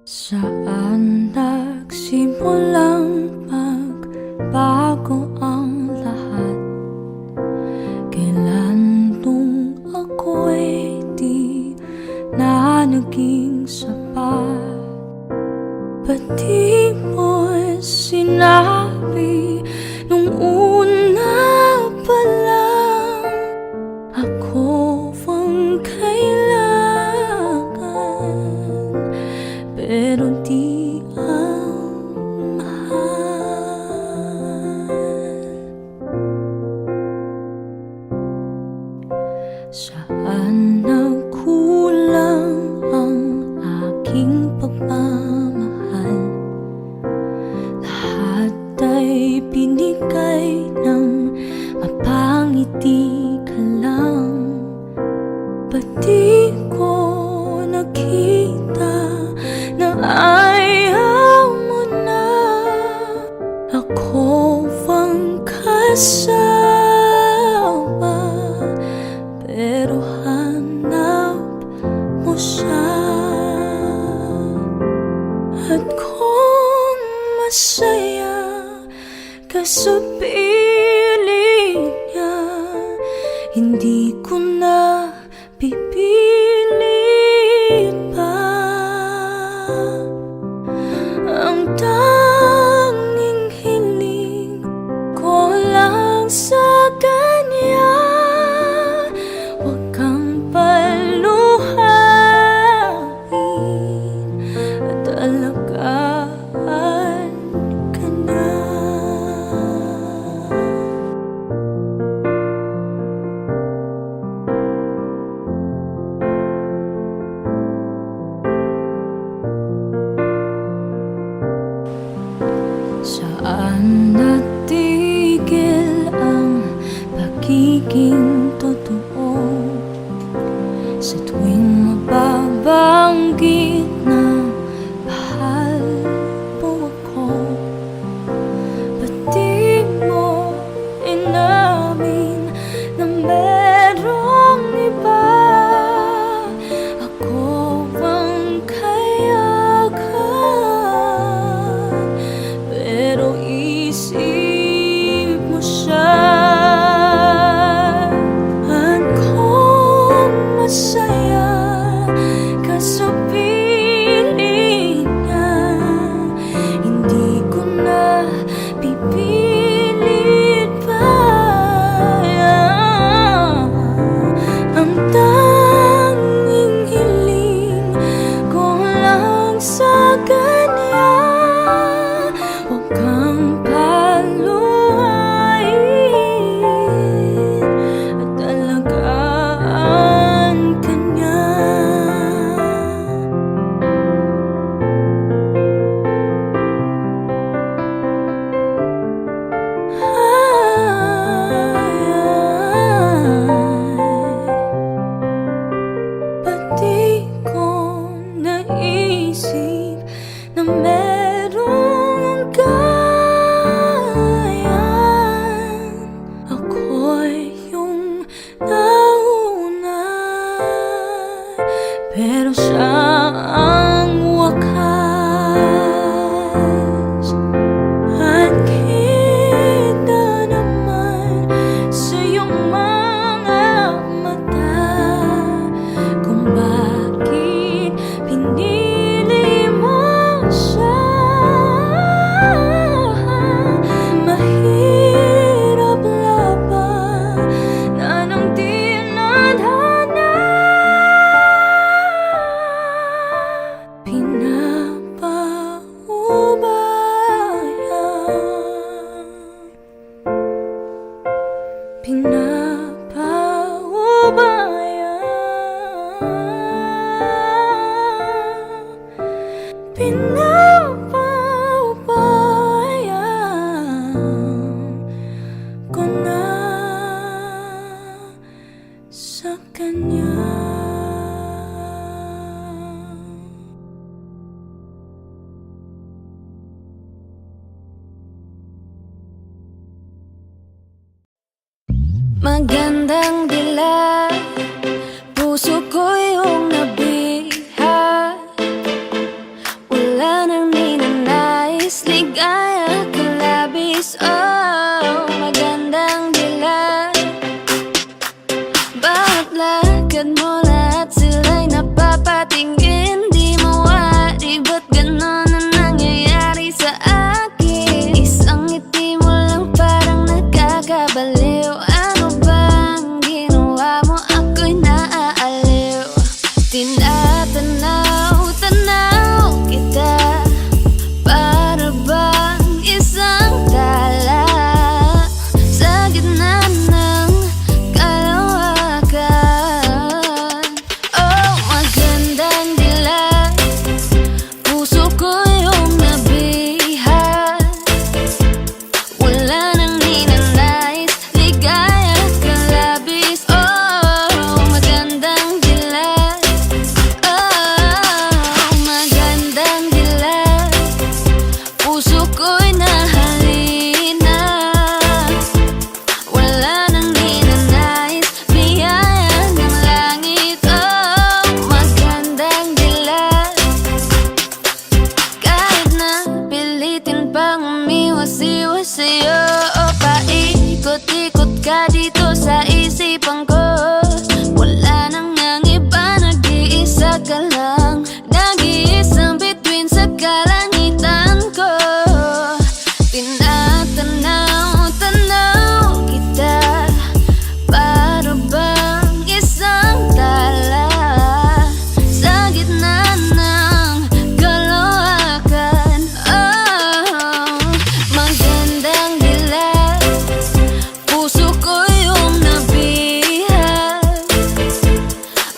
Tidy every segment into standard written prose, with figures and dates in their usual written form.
Saan nagsimulang magbago ang lahat? Kailan nung ako'y di na naging sapat? Ba't di mo sinabi nung una pa lang ako ang kailangan? Pero di ang mahal. Saan nagkulang ang aking pagmamahal? Lahat ay binigay ng mapangiti ka lang. Ba't di ko nakita na ayaw mo na ako ang kasama? Pero hanap mo siya. At kung masaya ka sa piling niya, hindi ko na pipilit pa. Ang tanging hiling ko lang sa kanya, huwag kang paluhain at alagaan ka na. Saan natigil ang pagiging totoo? Sa tuwing mababanggit na mahal mo ako, ba't di mo inamin na merong iba? Ako ang kayagan, pero isip mo siya. At kung masaya ka sa piling niya, hindi ko na pipilit pa. Ang tanging hiling ko lang sa kanya, huwag kang paluhain at alagaan ka niya. Ba't di ko naisip na merong gayan? Ako'y yung nauna, pero siya ang wakas. At kita naman sa iyong mga mata kung bakit pinili mo siya. Mahirap laban na nang di nadhana. Pinapaubaya ko na sa kanya. Magandang dilag, puso ko yung nabiha. mo lahat sila'y napapatingin. Di mawari, ba't ganon ang nangyayari sa akin? Isang ngiti mo lang parang nakakabaliw. Ano bang ginawa mo? Ako'y naaaliw. Tinatanaw-tanaw kita, para bang isang tala sa gitna ng kalawakan. Oh, magandang dilag, puso ko yung nabihag. Wala nang ninanais, ligaya ka labis. Oh, magandang dilag. Oh, magandang dilag, puso ko'y nahalina. Wala nang ninanais, biyaya ng langit. Oh, magandang dilag. Kahit na pilitin pang umiwas-iwas sa'yo, oh, paikot-ikot ka dito sa isipan ko. Wala nang ang iba, nag-iisa ka lang. Nag-iisang bituin sa kalangitan ko. Tinatanaw-tanaw kita, para bang isang tala sa gitna ng kalawakan. Oh, magandang dilag, puso ko yung nabihag.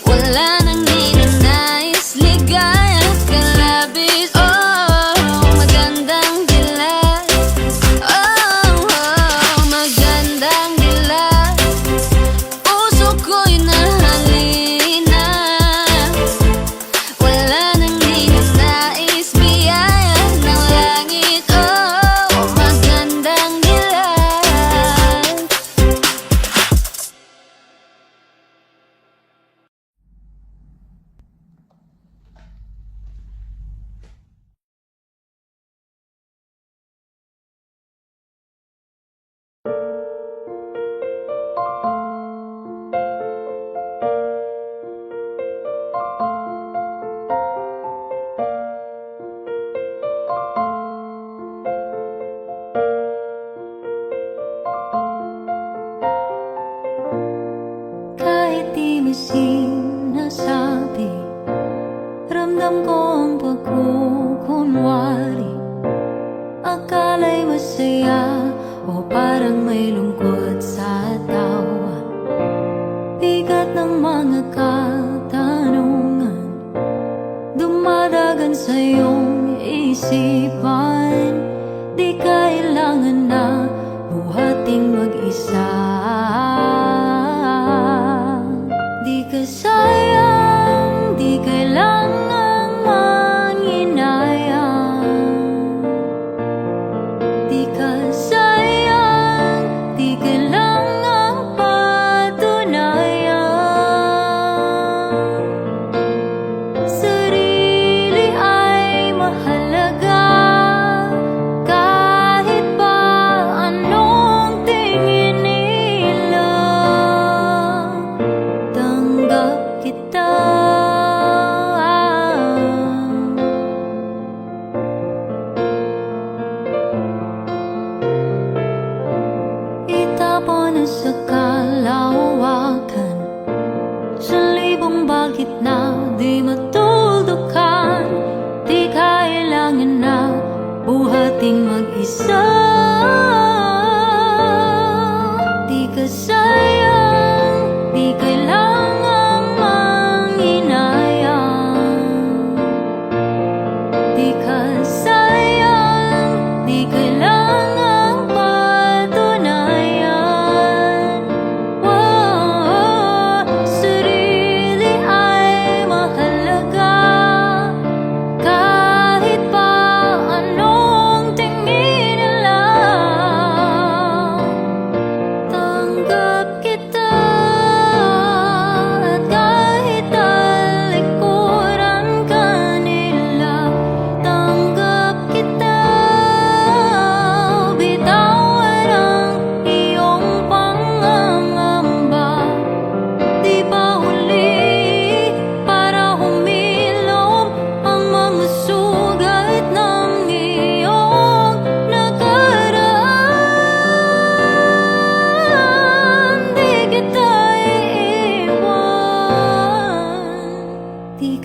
Wala nang ninanais, ligaya ka labis. Oh, magandang dilag. Oh, magandang dilag, puso ko'y nahalina. Wala nang ninanais, biyaya ng langit. Oh, magandang dilag. Kahit di mo sinasabi, ramdam ko ang pagkukunwari. Akala'y masaya o parang may lungkot sa tawa. Bigat ng mga katanungan dumadagan sa iyong isipan. Di kailangan na buhating mag-isa. Di ka sayang, di kailangang manginayang. Di ka sayang, di kailangang patunayan. Sarili ay mahalaga, kahit pa anong tingin nila. Tanggap kita. Itapon na sa kalawakan, sa libong bakit na di matuldukan. Di kailangan na buhating mag-isa. Di ka sayang, di kailangang manginayang. Di ka sayang, di kailangang patunayan. Wow, sarili ay mahalaga, kahit pa anong tingin nila.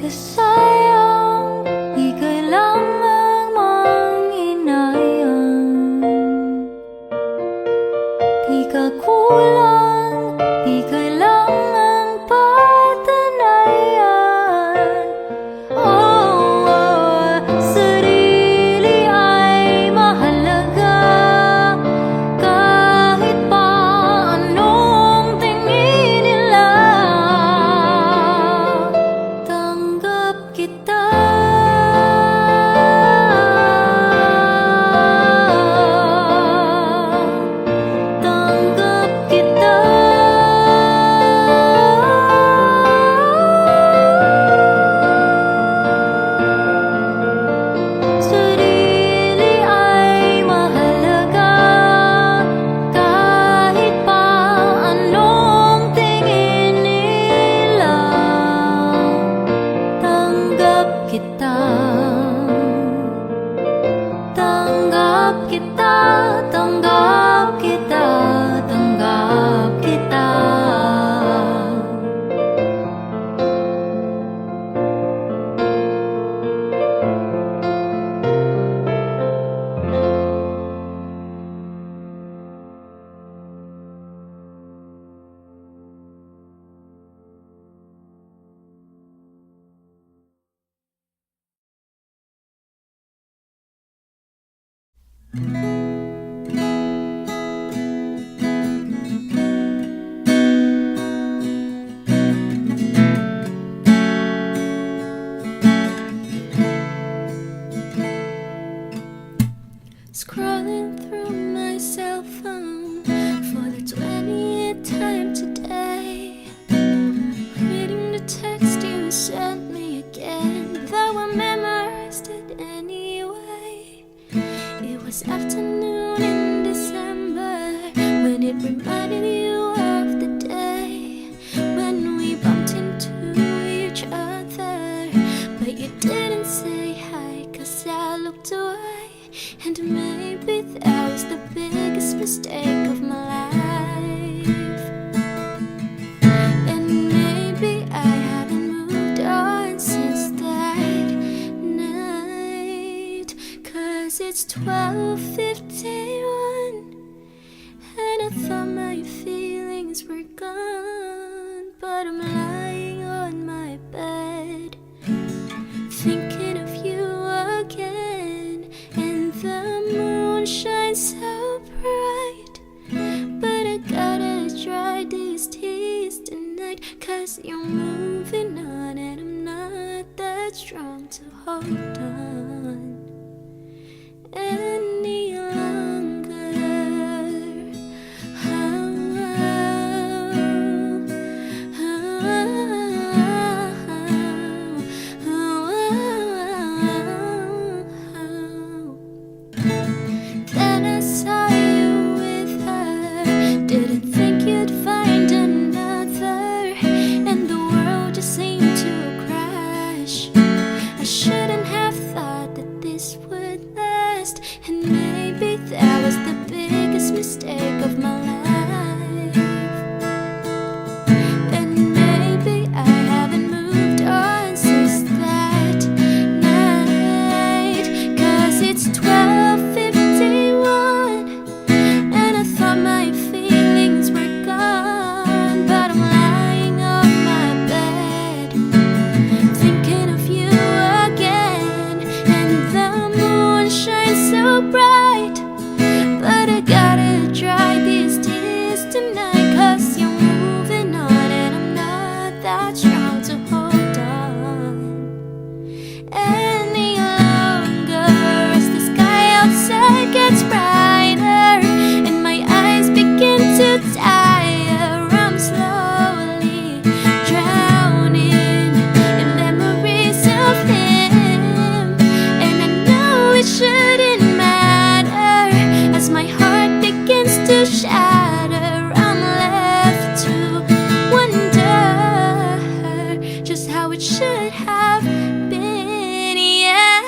ka sayang, di kailangang manghinayang. Di ka kulang, di kailangang patanayan. Oh, sarili ay mahalaga, kahit pa anong tingin nila. Tanggap kita, tanggap kita. Sarili ay mahalaga, kahit pa anong tingin nila. Tanggap kita, tanggap kita, tanggap kita, tanggap kita. Scrolling through my cell phone for the 20th time today, reading the text you sent me again, though I memorized it anyway. It was afternoon in December when it reminded you of the day when we bumped into each other, but you didn't say hi 'cause I looked away. And maybe that was the biggest mistake of my life. And maybe I haven't moved on since that night, 'cause it's 12:51 and I thought my feelings were gone, but I'm lying on my bed thinking of you again. And the moon shines so bright, but I gotta dry these tears tonight, 'cause you're moving on and I'm not that strong to hold on any longer. Then I saw you with her, didn't think you'd find another, and the world just seemed to crash. I shouldn't have thought that this would last, and maybe that was the biggest mistake of my life. And maybe I haven't moved on since that night, 'cause it's 12:51 and I thought my feelings were gone, but I'm lying on my bed thinking of you again. And the moon shines so bright, but I gotta dry these tears tonight, 'cause you're moving on and I'm not that strong to hold on any longer. As the sky outside gets brighter and my eyes begin to tire, I'm slowly drowning in memories of him. And I know it shouldn't matter, as my heart begins to shatter. I'm left to wonder just how it should have been, yeah.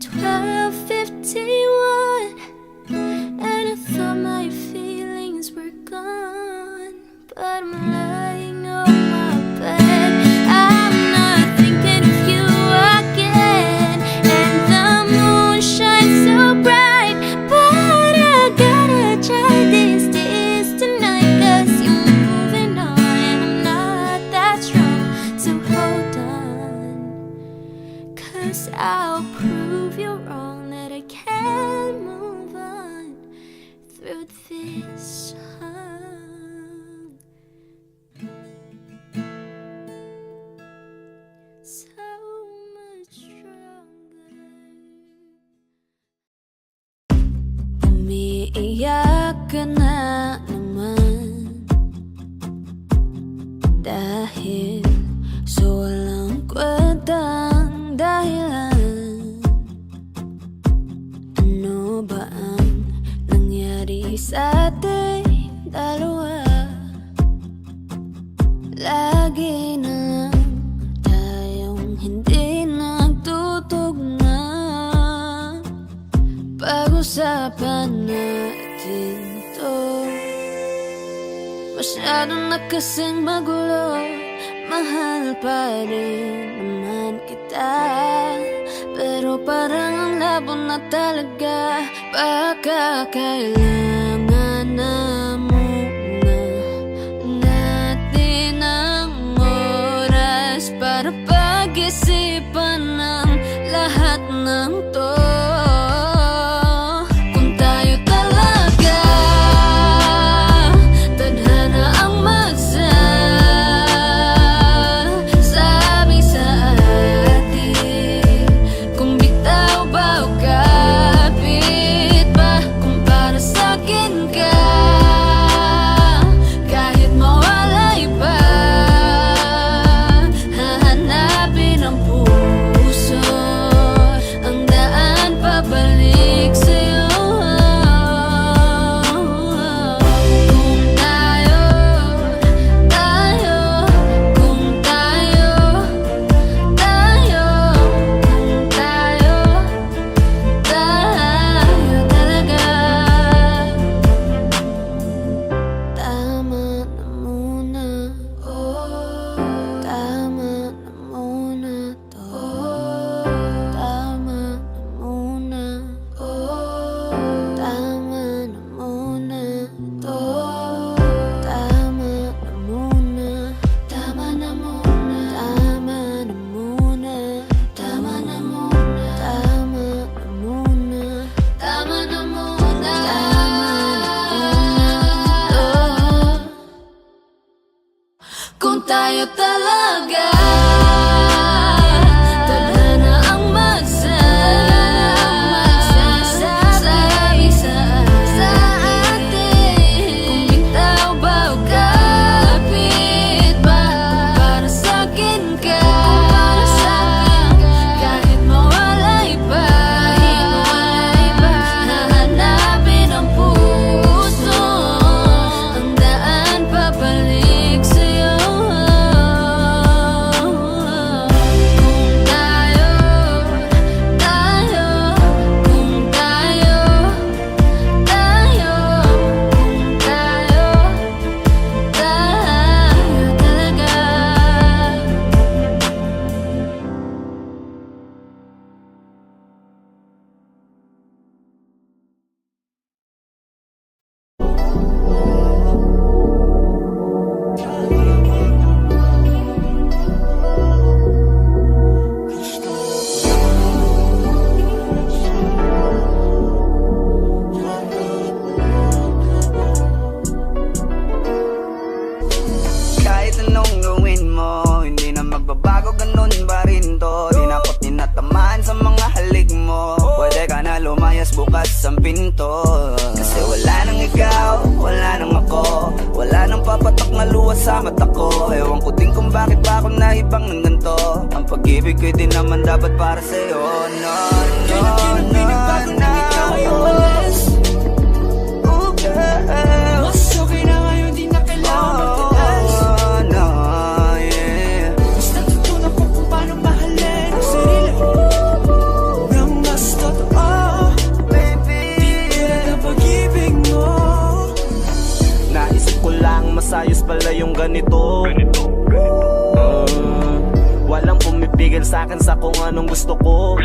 12:51 and I thought my feelings were gone, but I'm ka na naman, dahil sa walang kwentang dahilan. Ano ba ang nangyari sa ating dalawa? Lagi na lang tayong hindi nagtutugma. Pag-usapan natin to, masyado na kasing magulo. Mahal pa rin naman kita, pero parang ang labo na talaga. Baka kailangan na muna natin ang oras para pag-isipan ng lahat ng to. Kung tayo talaga tadhana ang magsasabi sa atin, kung bitaw ba o kapit ba, kung para sa'kin ka, kahit mawalay pa, hahanapin ang puso, ang daan pabalik sa'yo. Kung tayo, kung tayo, kung tayo talaga. Tama na muna, tama na muna to. Tama na muna, tama na muna to. Tama na muna, tama na muna, tama na muna, tama na muna, tama na muna, tama na muna, kung tayo talaga tadhana ang magsasabi sa atin, kung bitaw ba o kapit ba, para sa'kin ka, kahit mawalay pa, hahanapin ang puso, ang daan pabalik sa'yo. Kung tayo, kung tayo, kung tayo talaga. Kahit anong gawin mo, hindi na magbabago, ganun pa rin to. Di na ako tinatamaan sa mga halik mo. Pwede ka na lumayas, bukas ang pinto. Kasi wala nang ikaw, wala nang ako, wala nang papatak na luha sa mata ko. Ewan ko din kung bakit pa ako naibang ng ganito. Ang pag-ibig ko'y di naman dapat para sa'yo. No, no, no, no. Ooh, girl. Mas okay na ngayon, di na kailangan magtaas. Oh, no, yeah. Mas natutunan ko kung paano mahalin ang sarili nang mas totoo. Baby, Tulad ng pag-ibig mo. Naisip ko lang masayos pala yung ganito. Walang pumipigil sa'kin sa kung anong gusto ko.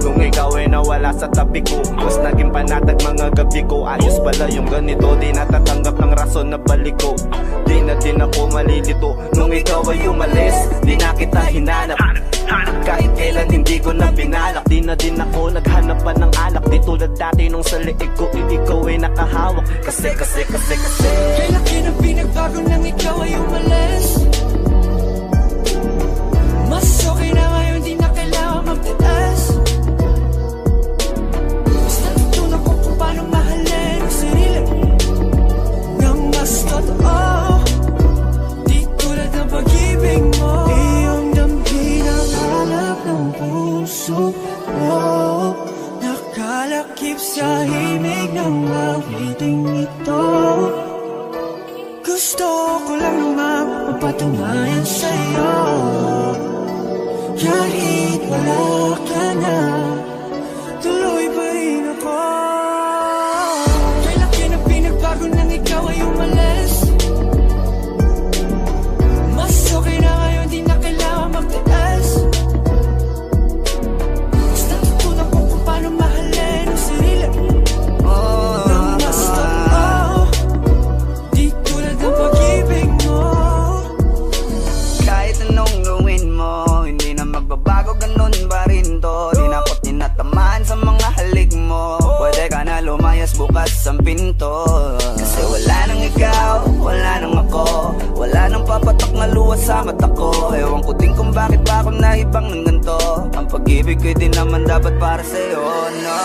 Nung ikaw ay nawala sa tabi ko, mas naging panatag mga gabi ko. Ayos pala yung ganito, di natatanggap ng rason na balik ko. Di na din ako malilito nung ikaw ay umalis, di na kita hinanap. Kahit kailan hindi ko na binalak, di na din ako naghanap pa ng alak. Di tulad dati nung sa liig ko, ikaw ay nakahawak. Kasi Kay laki ng pinagbago nang ikaw ay umalis. Mas okay na ngayon, di na kailangan magtaas. Mas natutunan ko kung paano mapapatunayan sa'yo. Kahit wala ka na, tuloy pa rin ako. Kailan ka na pinagbago nang ikaw ay umalis? Mas okay na ngayon, di na kailangan magtiis. Mas natutunan ko kung paano mahalin ang sarili nang mas totoo, di tulad ng pag-ibig mo. Kahit anong gawin mo, hindi na magbabago, ganun pa rin to. Di na ako tinatamaan sa mga halik mo. Pwede ka na lumayas, bukas ang pinto. Kasi wala nang ikaw, wala nang ako, wala nang papatak na luha sa mata ko. Ewan ko din kung bakit ba ako naibang ng ganito. Ang pag-ibig ko'y di naman dapat para sa'yo. No,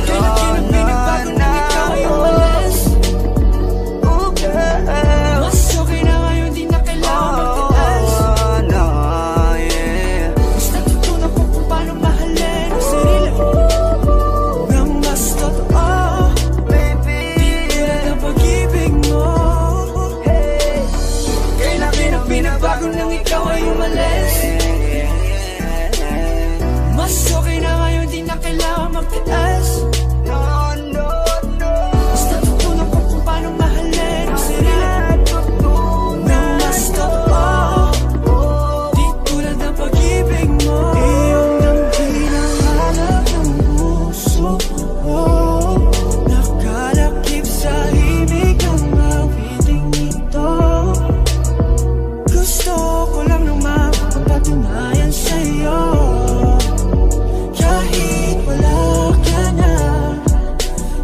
Kailan ka na pinagbago nang ikaw ay umalis? Mas okay na ngayon, di na kailangan magtiis. no, yeah. Mas natutunan ko kung paano mahalin ang sarili nang mas totoo, Baby, di tulad ng pag-ibig mo. Kailan ka na pinagbago nang ikaw ay umalis? Mas okay na ngayon, di na kailangan magtiis. no, no, no. Mas natutunan ko kung paano mahalin ang sarili nang mas totoo, di tulad ng pag-ibig mo. Iyong nang hinahanap ng puso ko, nakalakip sa himig ang awiting ito. Gusto ko lang nang mapapatunayan sa'yo. Kahit wala ka na,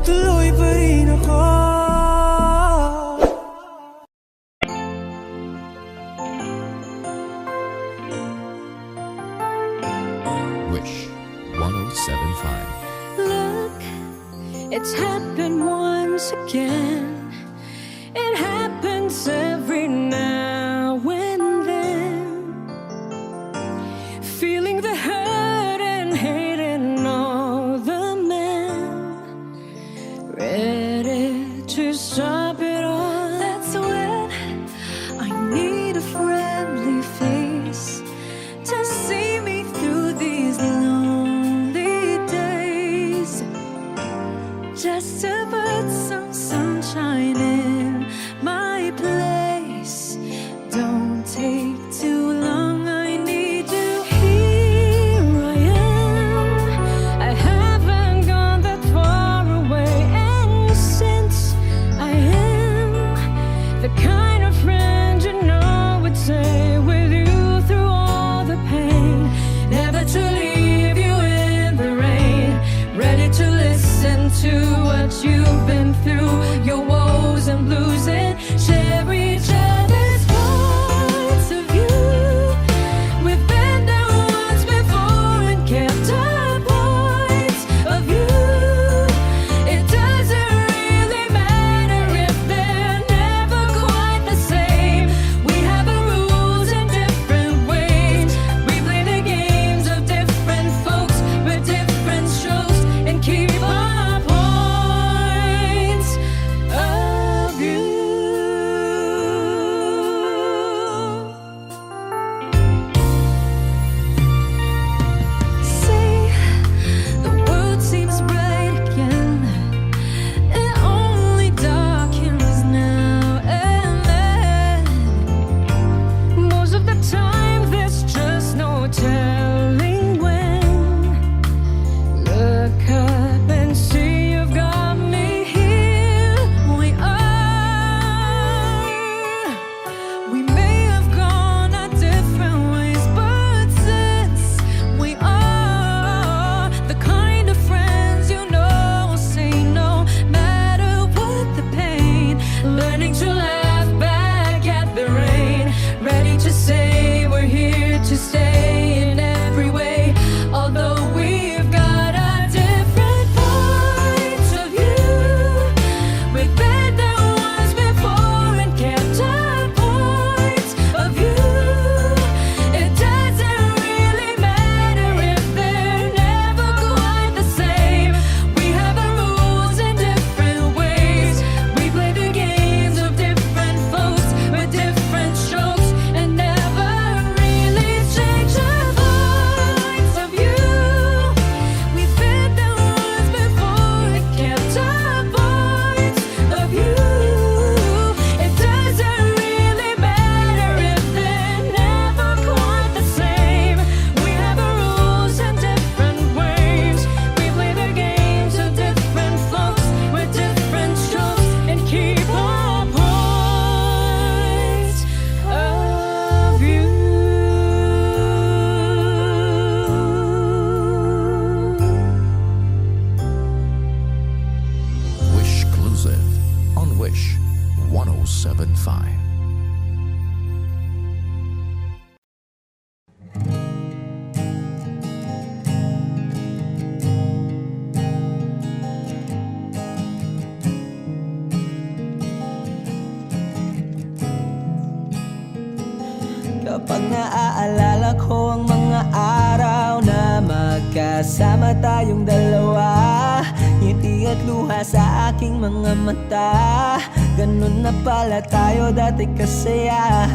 tuloy pa rin ako. Wish 1075. Look, it's happened once again. It happens every now and then. Feeling the hurt and hating all the men. Ready to stop it all. That's when I need a friendly face to see me through these lonely days. Just to put some sunshine in my place. Don't take too long, I need you. Here I am, I haven't gone that far away. And since I am the kind of friend you know would stay with you through all the pain, never to leave you in the rain, ready to listen to what you've been through, your woes and blues, and share each other's points of view. We've been there once before and kept our points of view. It doesn't really matter if they're never quite 1075. Kapag naaalala ko ang mga araw na magkasama tayong dalawa, ngiti at luha sa aking mga mata. Ganun na pala tayo dati kasaya.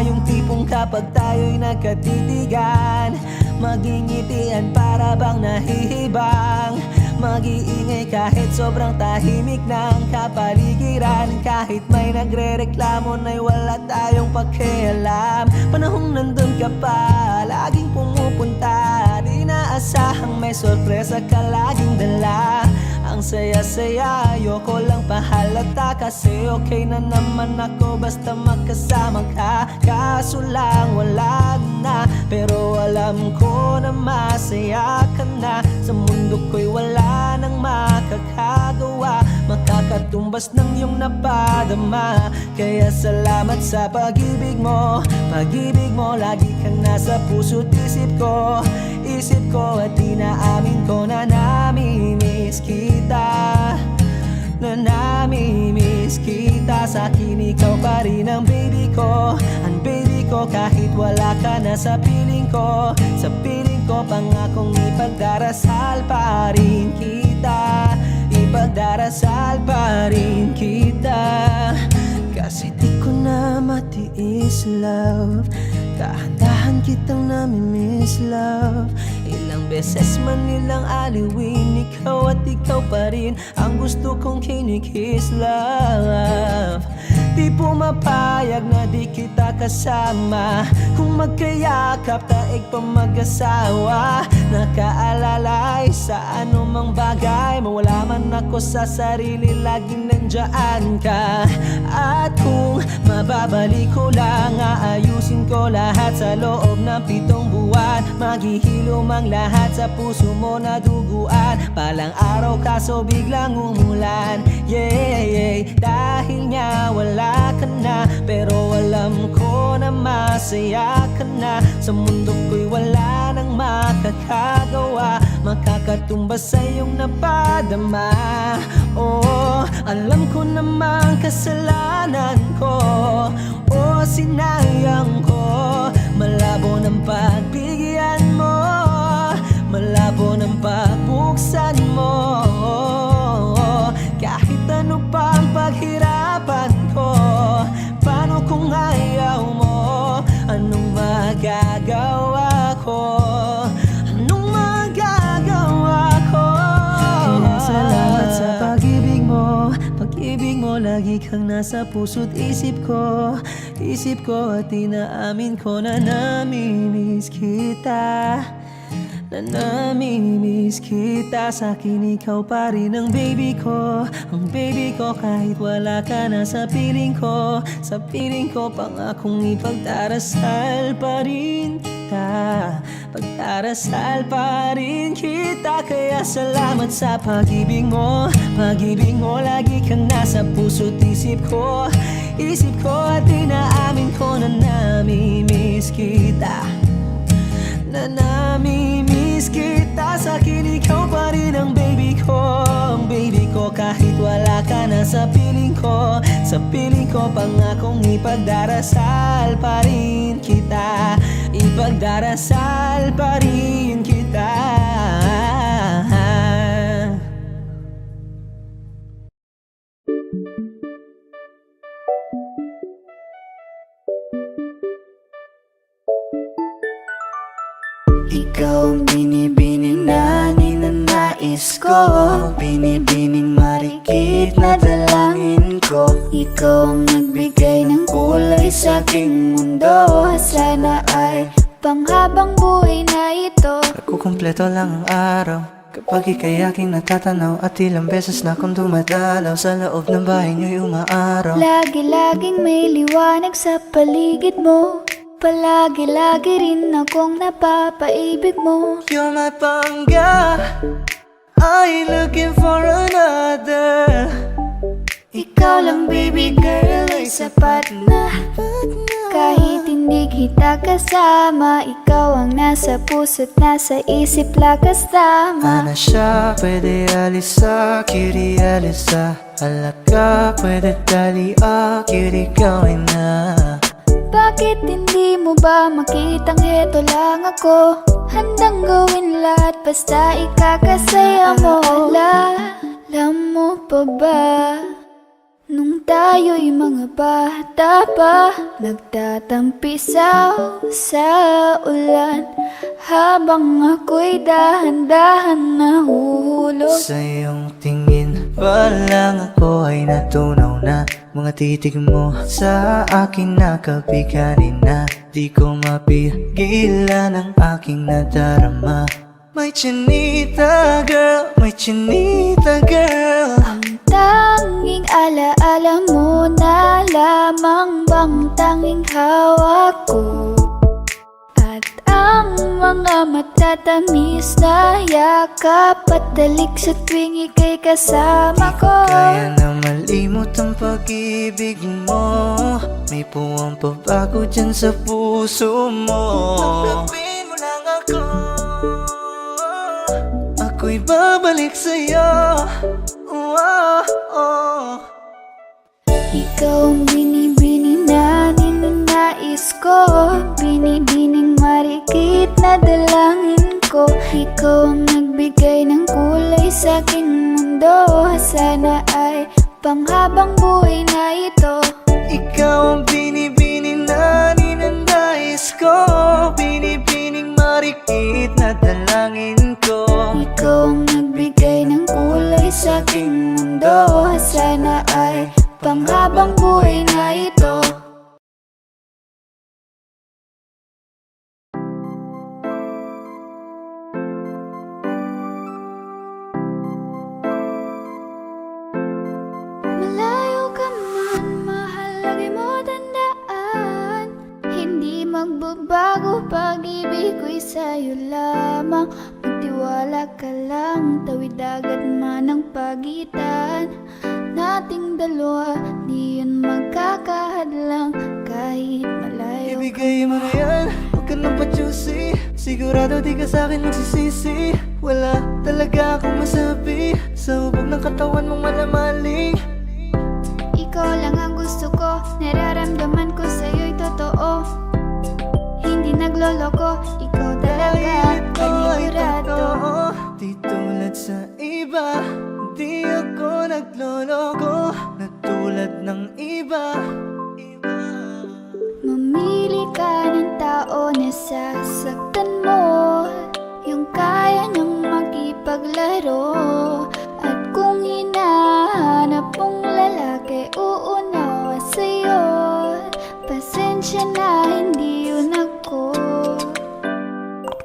Yung tipong kapag tayo'y nagkatitigan, magingitian para bang nahihibang. Mag-iingay kahit sobrang tahimik ng kapaligiran. Kahit may nagre-reklamo na'y wala tayong pakialam. Panahong nandun ka pa, laging pumupunta. Di naasahang may sorpresa ka laging dala. Ang saya-saya, ayoko lang pahalata. Kasi okay na naman ako basta magkasama ka. Kaso lang wala na, pero alam ko na masaya ka na. Sa mundo ko'y wala nang makakagawa, makakatumbas ng iyong napadama. Kaya salamat sa pag-ibig mo. Pag-ibig mo, lagi kang nasa puso't isip ko. Isip ko at inaamin ko na namimiss kita. Na namimiss kita. Sa akin ikaw pa rin ang baby ko. Ang baby ko kahit wala ka na sa piling ko. Sa piling ko pangakong ipagdarasal pa rin kita. Ipagdarasal pa rin kita. Kasi di ko na matiis love. Dahan-dahan kitang namimiss love. Ilang beses man nilang aliwin, ikaw at ikaw pa rin ang gusto kong kinikiss love. Di pumapayag na di kita kasama. Kung magkayakap taig pa mag-asawa. Nakaalalay sa anumang bagay. Mawala man ako sa sarili, laging nandyan ka. At kung mababalik ko lang, aayusin ko lahat sa loob ng 7 buwan. Maghihilom ang lahat sa puso mo na duguan. Palang araw kaso biglang umulan. Yeah, yeah. Dahil nga wala ka na, pero alam ko na masaya ka na. Sa mundo ko'y wala nang makakagawa, makakatumbas sa iyong napadama. Oh, alam ko namang kasalanan ko. Oh, sinayang ko. Malabo ng pagbigyan mo, malabo ng pagbuksan mo. Kahit ano pa ang paghirapan ko, paano kung ayaw mo? Anong magagawa ko? Anong magagawa ko? Kaya salamat sa pag-ibig mo. Pag-ibig mo, lagi kang nasa puso't isip ko. Isip ko at inaamin ko na namimiss kita. Na namimiss kita. Sa akin ikaw pa rin ang baby ko. Ang baby ko kahit wala ka na sa piling ko. Sa piling ko pangakong ipagdarasal pa rin kita. Pagdarasal pa rin kita. Kaya salamat sa pag-ibig mo. Pag-ibig mo, lagi kang nasa puso't isip ko. Isip ko at inaamin ko na namimiss kita. Na namimiss kita. Sa akin ikaw pa rin ang baby ko. Ang baby ko kahit wala ka na sa piling ko. Sa piling ko pangakong ipagdarasal pa rin kita. Ipagdarasal pa rin kita. Ikaw ang binibining na ninanais ko. Binibining marikit na dalangin ko. Ikaw ang nagbigay ng kulay sa aking mundo. Sana ay panghabang buhay na ito. Nagkukumpleto lang ang araw kapag ika'y aking natatanaw. At ilang beses na akong dumadalaw sa loob ng bahay niyo'y umaaraw. Lagi-laging may liwanag sa paligid mo. Palagi-lagi rin akong napapaibig mo. You're my pangga, I ain't looking for another. Ikaw lang baby girl ay sapat na. Kahit hindi kita kasama, ikaw ang nasa puso't nasa isip lakas tama. Ana siya, pwede alisa, kiri alisa. Halaka, pwede tali, kiri gawin na. Bakit hindi mo ba makitang heto lang ako? Handang gawin lahat basta ikakasaya mo. Alam mo pa ba? Nung tayo'y mga bata pa, nagtatampisaw sa ulan, habang ako'y dahan-dahan nahuhulog. Sa iyong tingin pa lang ako ay natunaw na. Mga titig mo sa akin nakabiganin na. Di ko mapigilan ang aking nadarama. May chinita girl, may chinita girl. Ang tanging alaala mo na lamang bang tanging hawak ko, at ang mga matatamis na yakap at dalik sa tuwing ika'y kasama ko. Kaya na malimot ang pag-ibig mo. May puwang pabago dyan sa puso mo. Tanggapin mo lang ako, ako'y babalik sa'yo. Ikaw ang binibini na ninanais ko, binibining marikit na dalangin ko. Ikaw ang nagbigay ng kulay sa aking mundo, sana ay panghabang buhay na ito. Ikaw ang binibini na ninanais ko, binibining marikit na dalangin ko. Ikaw ang nagbigay ng kulay sa aking mundo, sana ay panghabang buhay na ito. Malayo ka man, mahal, lagi mo tandaan, hindi magbabago pag-ibig ko'y sa'yo lamang. Magtiwala ka lang, tawid dagat man ang pagitan nating dalawa, di yun magkakahadlang kahit malayo. Ibigay mo na yan, huwag ka nang pa-choosy. Sigurado di ka sa'kin magsisisi. Wala talaga akong masabi sa hubog ng katawan mong malamaling. Ikaw lang ang gusto ko, nararamdaman ko sa'yo'y totoo. Hindi nagloloko, ikaw talaga, panigurado. Di tulad sa iba, di ako nagloloko, na tulad ng iba. Mamili ka ng tao na sasaktan mo, yung kaya niyang makipaglaro. At kung hinahanap mong lalaki, uunawa sa'yo. Pasensya na, hindi yun ako.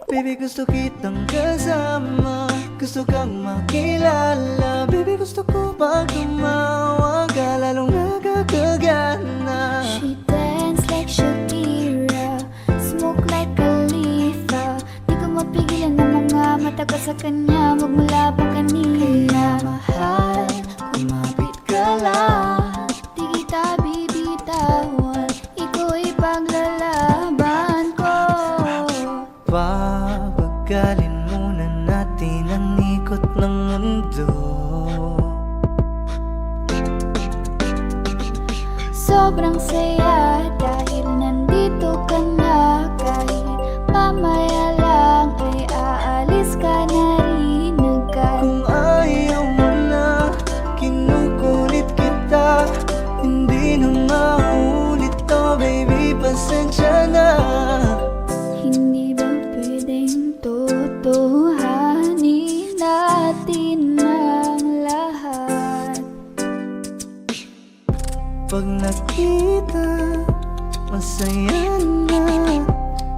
Baby, gusto kitang kasama, gusto kang makilala. Baby, gusto ko pag tumawag ka, lalong nakakagana. She dance like Shakira, smoke like Khalifa. Di ko mapigilan ng mga mata ko sa kanya, magmula pa kanina. Mahal, kumapit ka lang, di kita bibitawan, iko'y paglalaban ko. Papagalin muna natin ang ikot ng mundo. Sobrang saya dahil nandito ka na, kahit mamaya lang ay aalis ka na rin agad. Kung ayaw mo na, kinukulit kita, hindi na maulit to, baby, pasensya na. Hindi ba pwedeng totohanin natin ang lahat? Pag nakita, masaya na.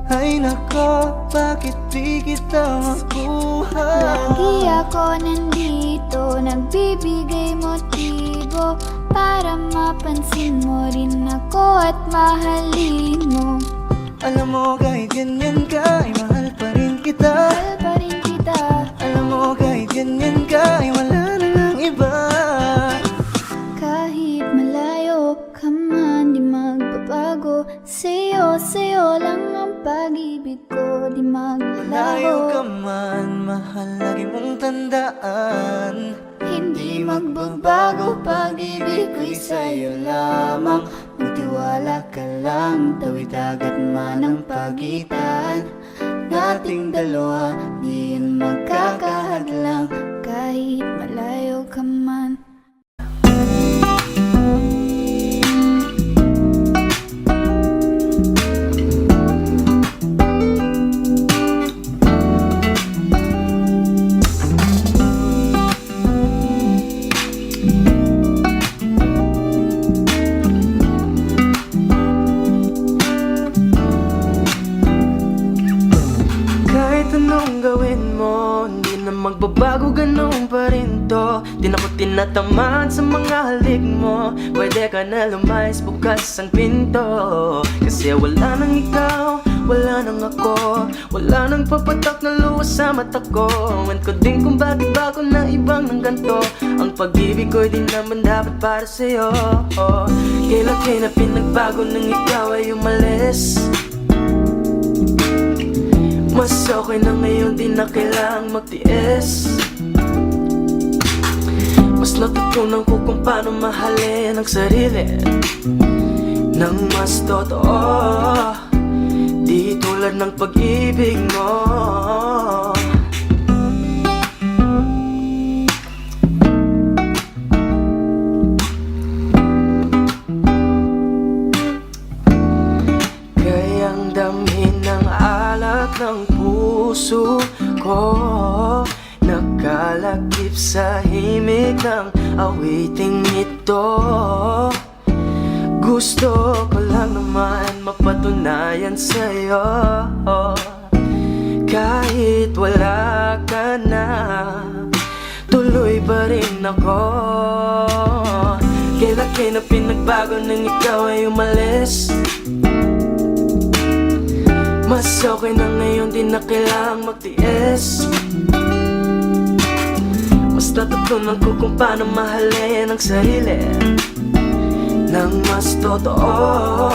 Ay nako, bakit di kita makuha? Lagi ako nandito, nagbibigay motibo para mapansin mo rin ako at mahalin mo. Alam mo kahit ganyan ka, ay mahal pa rin kita. Mahal pa rin kita. Alam mo kahit ganyan ka, ay wala na lang iba. Kahit Sa'yo lang ang pag-ibig ko, di Layo ka maglalaho. man, mahal, lagi mong tandaan. Hindi magbabago, pag-ibig ko'y sa'yo lamang. Magtiwala ka lang, tawid agad man ang pagitan nating dalawa, di yan magkakahadlang. Kahit malayo ka man. Kahit anong gawin mo, hindi na magbabago, ganun pa rin to. Di na ko tinatamaan sa mga halik mo. Pwede ka na lumayas, bukas ang pinto. Kasi wala nang ikaw, wala nang ako, wala nang papatak na luwas sa mata ko. Ewan ko din kung bakit ba ako na ibang ng ganto. Ang pag-ibig ko'y di naman dapat para sa'yo. Kailan kayo na pinagbago nang ikaw ay umalis? Mas okay na ngayon, di na kailangang magtiis. Mas natutunan ko kung paano mahalin ang sarili nang mas totoo, di tulad ng pag-ibig mo. Kayang damhin ng alak ng puso ko, nakalakip sa himig ng awiting ito. Gusto ko lang naman mapatunayan sa'yo, kahit wala ka na, tuloy pa rin ako. Kailan kayo na pinagbago nang ikaw ay umalis? Mas okay na ngayon, di na kailangang magtiis. Mas natutunan ko kung paano mahalin ang sarili nang mas totoo,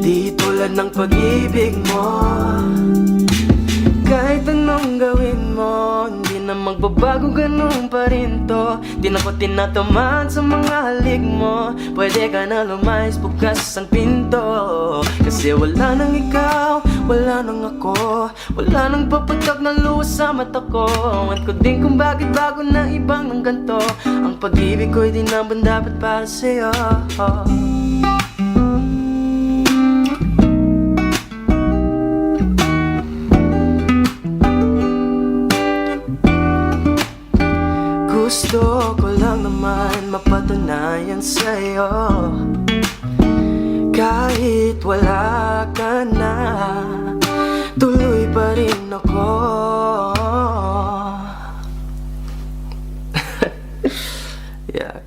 di tulad ng pag-ibig mo. Kahit anong gawin mo, hindi na magbabago, ganun pa rin to. Di na ko tinatamaan sa mga halik mo. Pwede ka na lumayas, bukas ang pinto. Kasi wala nang ikaw, wala nang ako, wala nang papatak na luwas sa mata ko. Ewan ko din kung bakit bago na ibang ng ganto. Ang pag-ibig ko'y di naman dapat para sa'yo. Gusto ko lang naman mapatunayan sa'yo, kahit wala ka na, tuloy pa rin ako. Yeah.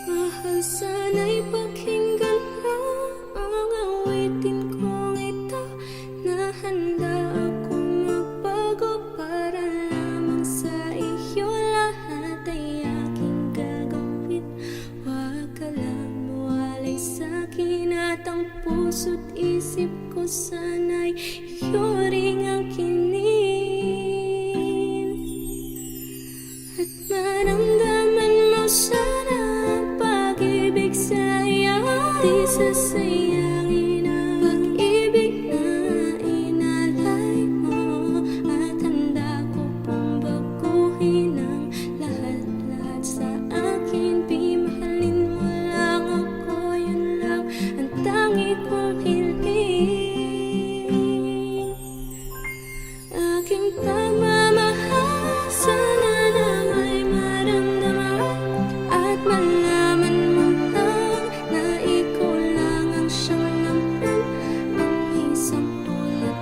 Mahal, sana'y pakinggan mo ang awitin kong ito, na handa akong magbago para lamang sa iyo. Lahat ay aking gagawin, huwag ka lang mawalay sa'kin. At ang puso't isip ko sana'y iyo ring ang kinin. At maramdaman mo sana ang pag-ibig sa'yo. Di sasayangin ang pag-ibig na inalay mo. At handa ko pong baguhin ang lahat-lahat sa akin. Di mahalin mo lang ako, yun lang ang tangi kong hiling. Aking pagmamahal, sana na may maramdaman at malaman mo lang na ikaw lang ang siyang naman. Ang isang tulad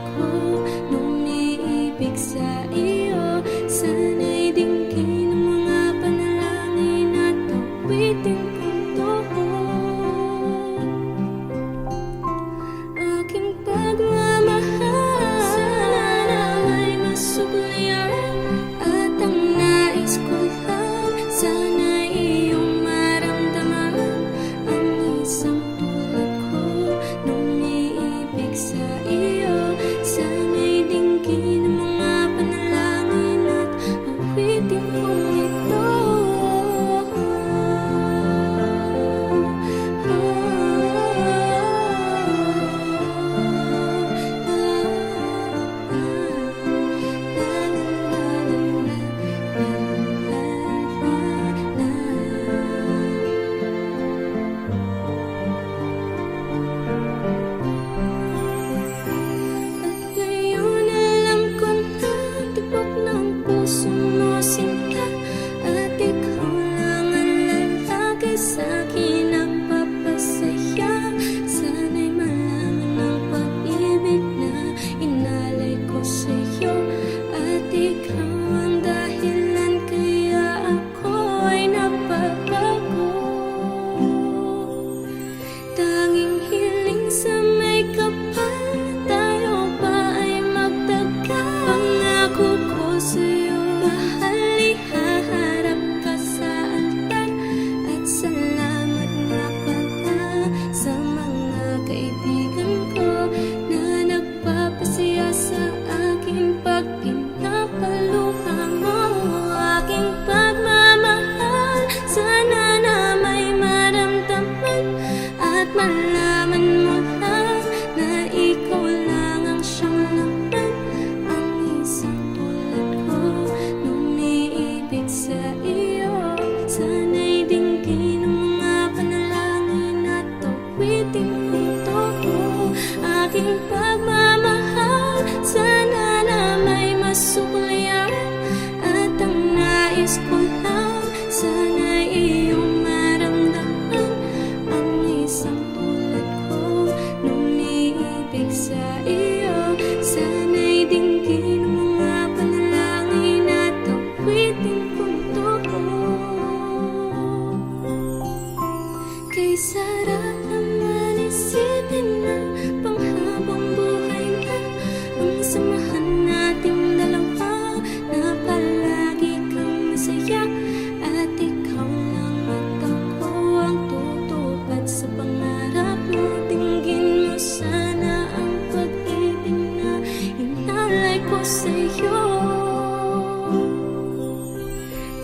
aking pagmamahal. Sana na may masuklian, at ang nais ko lang, sana iyong maramdaman ang isang tulad ko lumiibig sa iyo. Sana'y dinggin ang mga panalangin at awitin kong totoo. Kay sarap naman isipin na panghabang buhay na ang samahan nating dalawa, na palagi kang masaya at ikaw lang at ako ang tutupad sa pangarap mo. Dinggin mo sana ang pag-ibig na inalay ko sa'yo.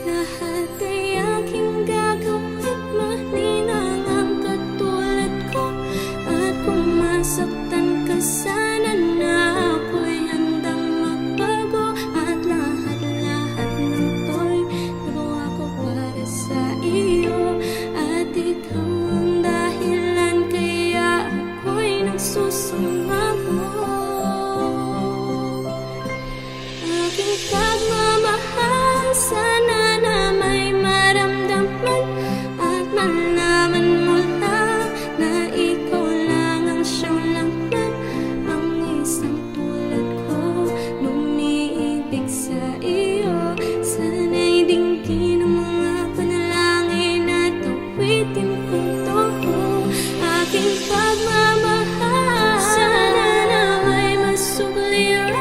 Lahat ay aking gagawin, maninang ang katulad ko. At kung masaktan ka sana, na ako'y handang magbago. At lahat-lahat ng to'y nagawa ko para sa iyo. At ikaw ang dahilan kaya ako'y nagsusumamo. Aking pagmamahal, sana na may maramdaman at malaman mo lang na ikaw lang ang siyang laman. Ang isang tulad ko lumiibig sa iyo. Sana'y dinggin ang mga panalangin at awitin kong totoo. Aking pagmamahal, sana na may masuklian,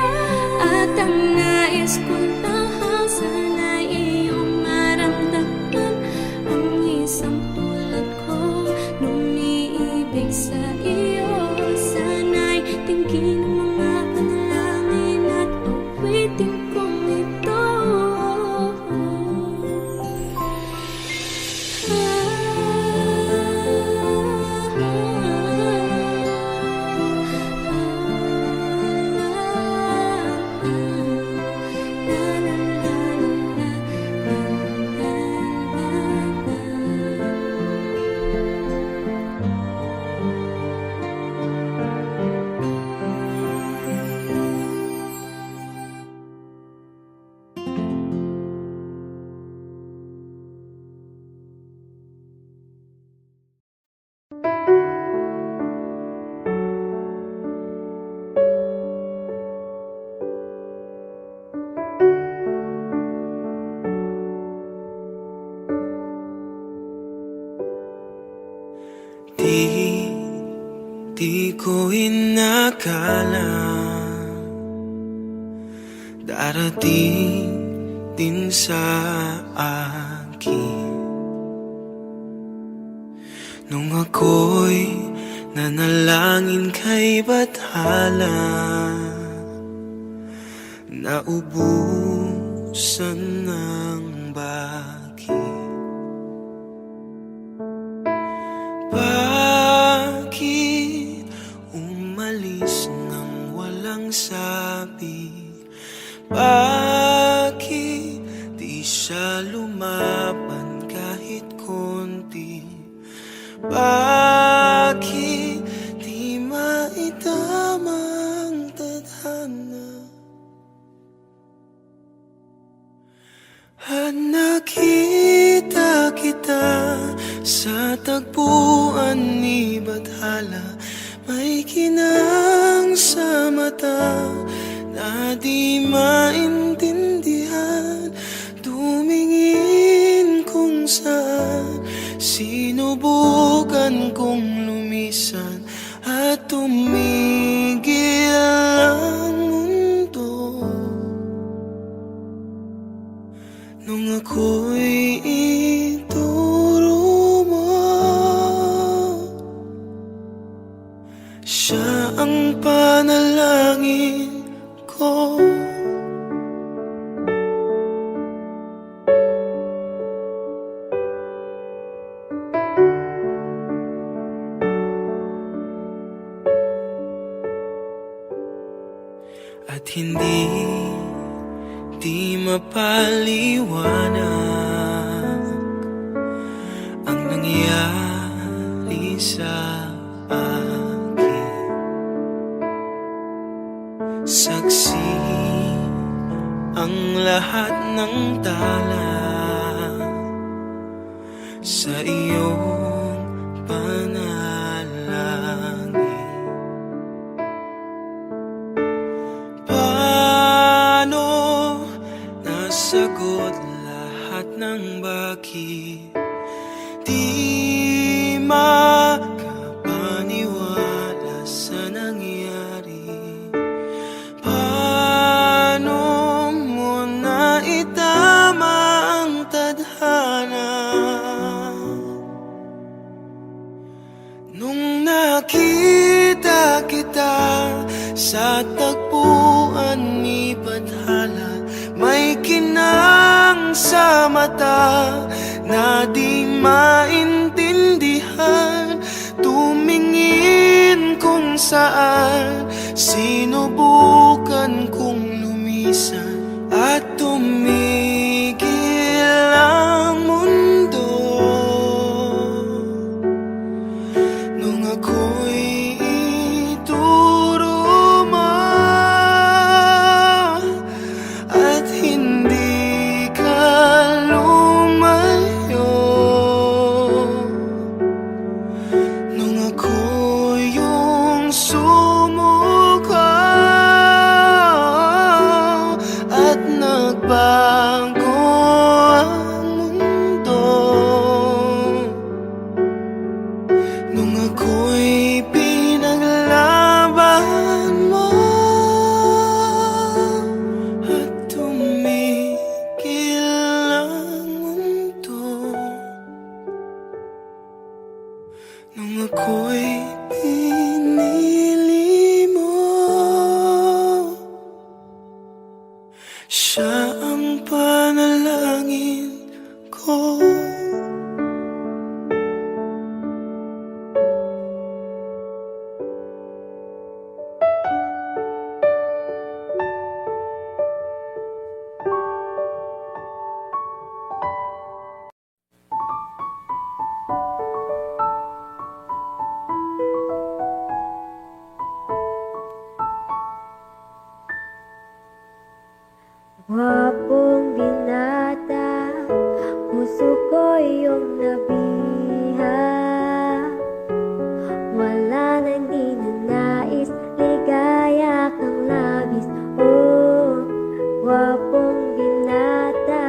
at ang nais ko lang, sana iyong maramdaman ang isang tulad ko lumiibig sa iyo. Sana'y dinggin ang mga panalangin at awitin kong ito. Di ko inakala darating din sa akin nung ako'y nanalangin kay Bathala, naubusan ng bakit. Bakit umalis nang walang sabi? Bakit di siya lumaban kahit konti? Bakit di maitamang tadhana? At nakita kita sa tagpuan ni Bathala, may kinang sa mata na di maintindihan. Tumingin kung saan, sinubukan kong lumisan at tumigil ang mundo. Nung ako'y ituro mo, siya ang panalangin ko. At hindi di mapaliwanag ang nangyari sa akin. saksi ang lahat ng tala sa iyong panalangin. Paano nasagot lahat ng bakit di makapaniwala sa nangyari? Paano mo naitama ang tadhana nung nakita kita sa tagpuan ni Bathala? May kinang sa mata na di maintindihan, tumingin kung saan sinubukan kong lumisan at tumigil ang mundo nung ako'y ituro mo at hindi ka lumayo. Nung ako yung sumuko at nagbago ang mundo, nung ako'y pinaglaban mo at tumigil ang mundo, nung ako'y pinili mo, siya ang panalangin ko. Wapong binata, puso ko iyong nabiha. Wala nang ninanais, ligaya kang labis. Oh, wapong binata,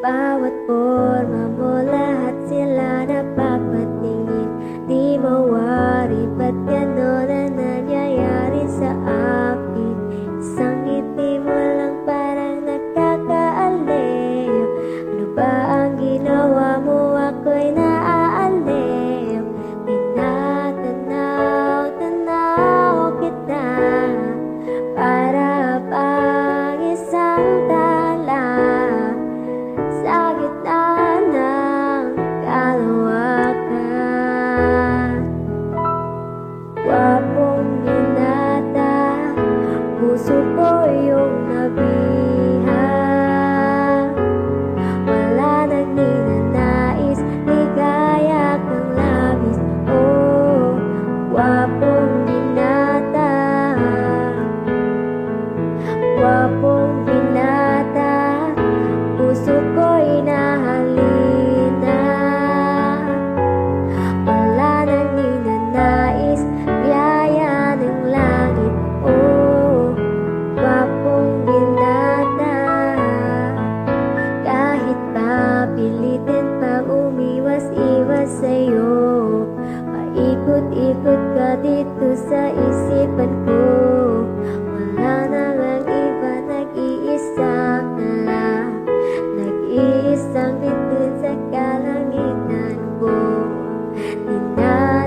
bawat forma mo, lahat sila napapatingin. Di mawari, ba't gano'n ang nangyayari sa akin? Isang ngiti mo lang parang nakakaaliw. Ano ba ang ginawa mo? Ako'y naaaliw. Tinatanaw kita para pang isang tala sa gitna ng kalawakan. Wapong binata, puso ko iyong nabiha. Wala nang ninanais, ligaya kang labis. Oh, wapong binata, wapong binata, puso ko'y nahalina. Wala nang ninanais, biyaya ng langit. Oh, wapong binata, kahit pa pilitin pang umiwas-iwas sa'yo, paikot-ikot ka dito sa isipan ko. Wala na lang iba, nag-iisa ka lang, nag-iisang bituin sa kalangitan ko.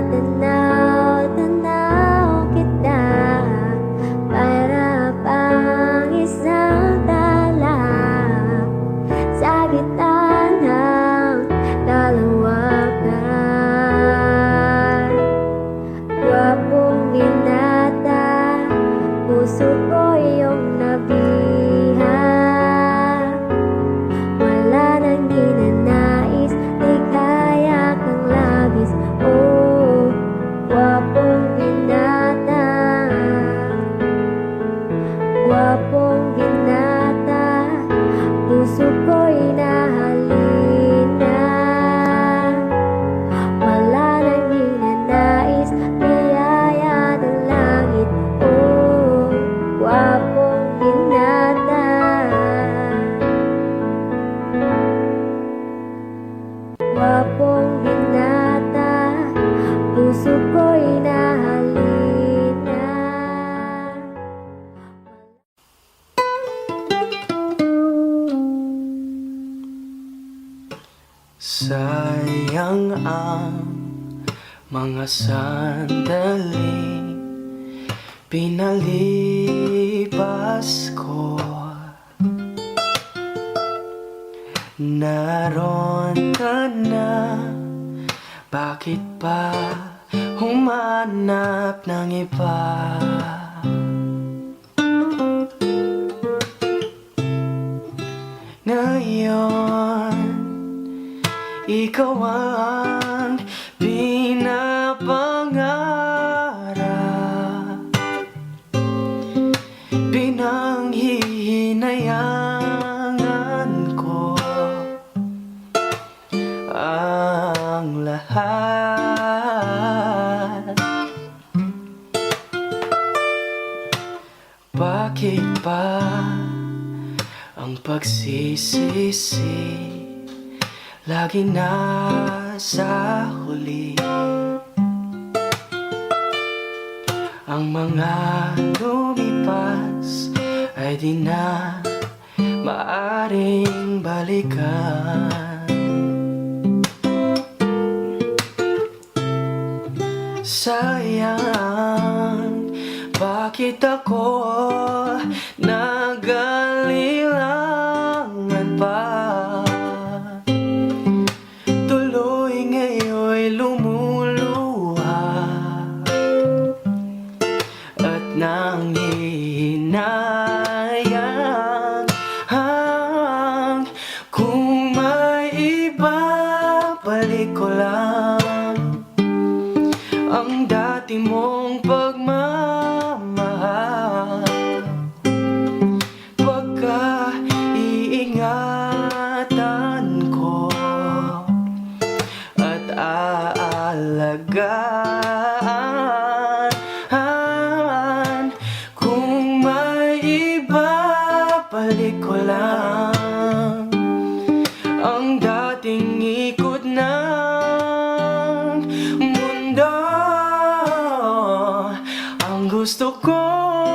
Tinatanaw kita para pang isang tala sa gitna ng kalawakan. Wapong binata, puso ko iyong nabiha. Wala nang ninanais, ligaya kang labis. Oh, wapong binata, mga sandali pinalipas ko. Naroon ka na, bakit pa humanap ng iba? Ngayon, ikaw ang pinapangarap, pinanghihinayangan ko ang lahat. Bakit pa ang pagsisisi lagi nasa huli? Ang mga lumipas ay di na maaring balikan. Sayang, bakit ako nag-alilangan pa? Tuloy ngayon'y lumuluha at nanghihinayang kung may iba, balik ko lang ang dati mong pagmamahal. Pagka-iingatan ko at aalagaan. Kung may iba, balik ko lang ang dating ikot ng mundo. Ang gusto ko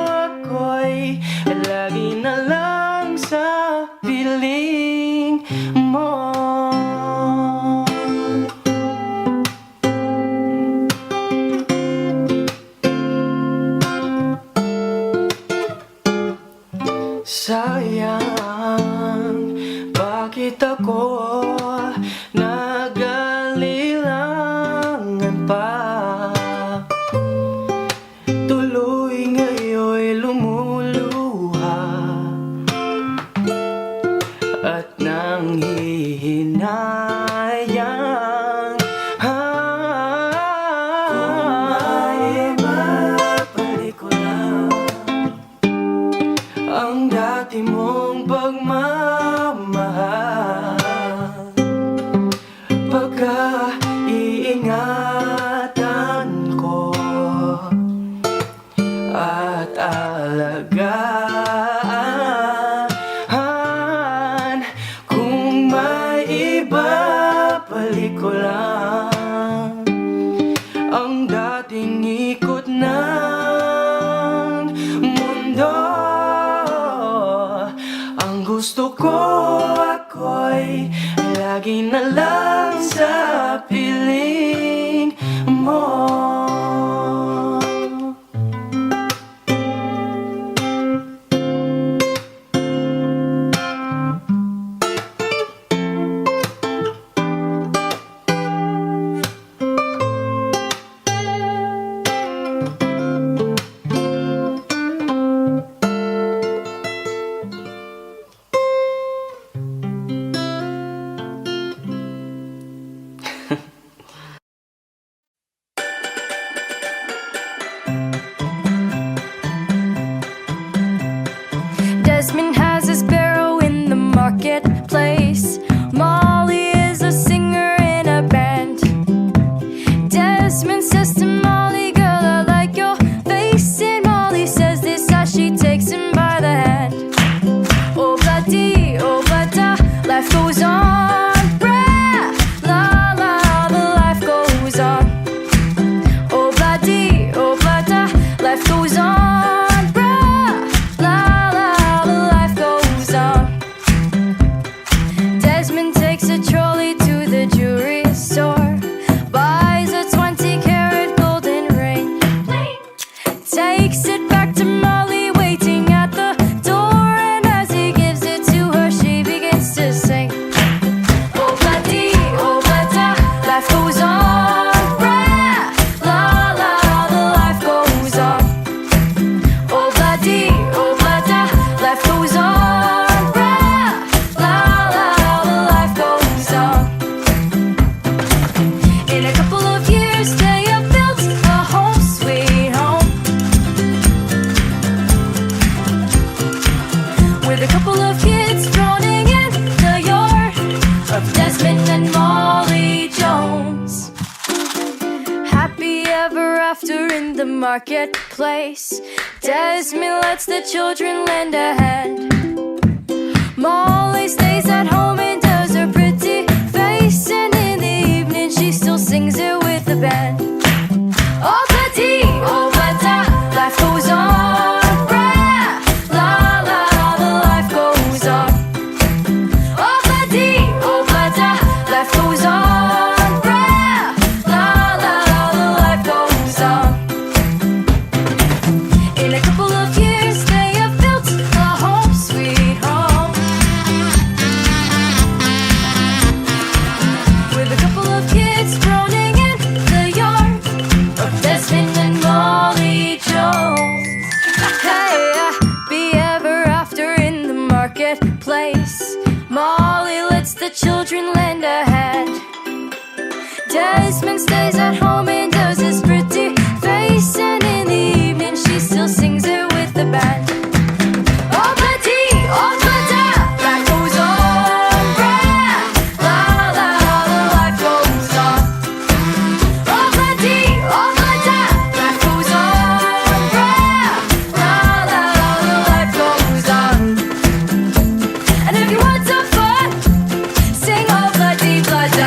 ako'y lagi na lang sa piling mo. Sayang, bakit ako nag-alilangan pa? Tuloy ngayon'y lumuluha at nanghihinayang. Kung may mabalik ko lang ang dati mong pagmamahal. Pagka-iingatan ko at alagaan. Kung may iba, balik ko lang ang dating ikot ng mundo. Ang gusto ko ako'y lagi na lang sa piling mo. Desmond has his barrow in the marketplace. Molly is a singer in a band. Desmond says to Molly, girl, I like your face. And Molly says this as she takes him by the hand. Oh, bloody, oh, bada, life goes on. Bra, la, la, the life goes on. Oh, bloody, oh, bada, life goes on. Desmond takes a trolley to the jewelry store, buys a 20 carat takes it back to Molly waiting at the door. And as he gives it to her, she begins to sing. Oh, bloody, oh, bloody, life goes on. Rah, la, la, the life goes on. Oh, bloody, life goes on. Rah, la, la, the life goes on. In a couple of years, they have built a home, sweet home, with a couple of kids droning in the yard of Desmond and Molly Jones. Happy ever after in the marketplace, Desmond lets the children lend a hand. Molly stays at home and does her pretty face, and in the evening she still sings it with the band. Oh, bloody, life goes on. Rah, la, la, the life goes on. Oh, bloody, life goes on. Rah, la, la, the life goes on. In a couple of years, they have built a home, sweet home, with a couple of kids droning in the yard of Desmond and Molly Jones. Hey, be ever after in the marketplace, Molly lets the children lend a hand. Desmond stays at home and does his pretty face, and in the evening she still sings it with the band. Oh, bloody, life goes on. Rah, la, la, the life goes on. Oh, bloody, life goes on. Rah, la, la, the life goes on. And if you want some fun, sing oh, bloody, bloody.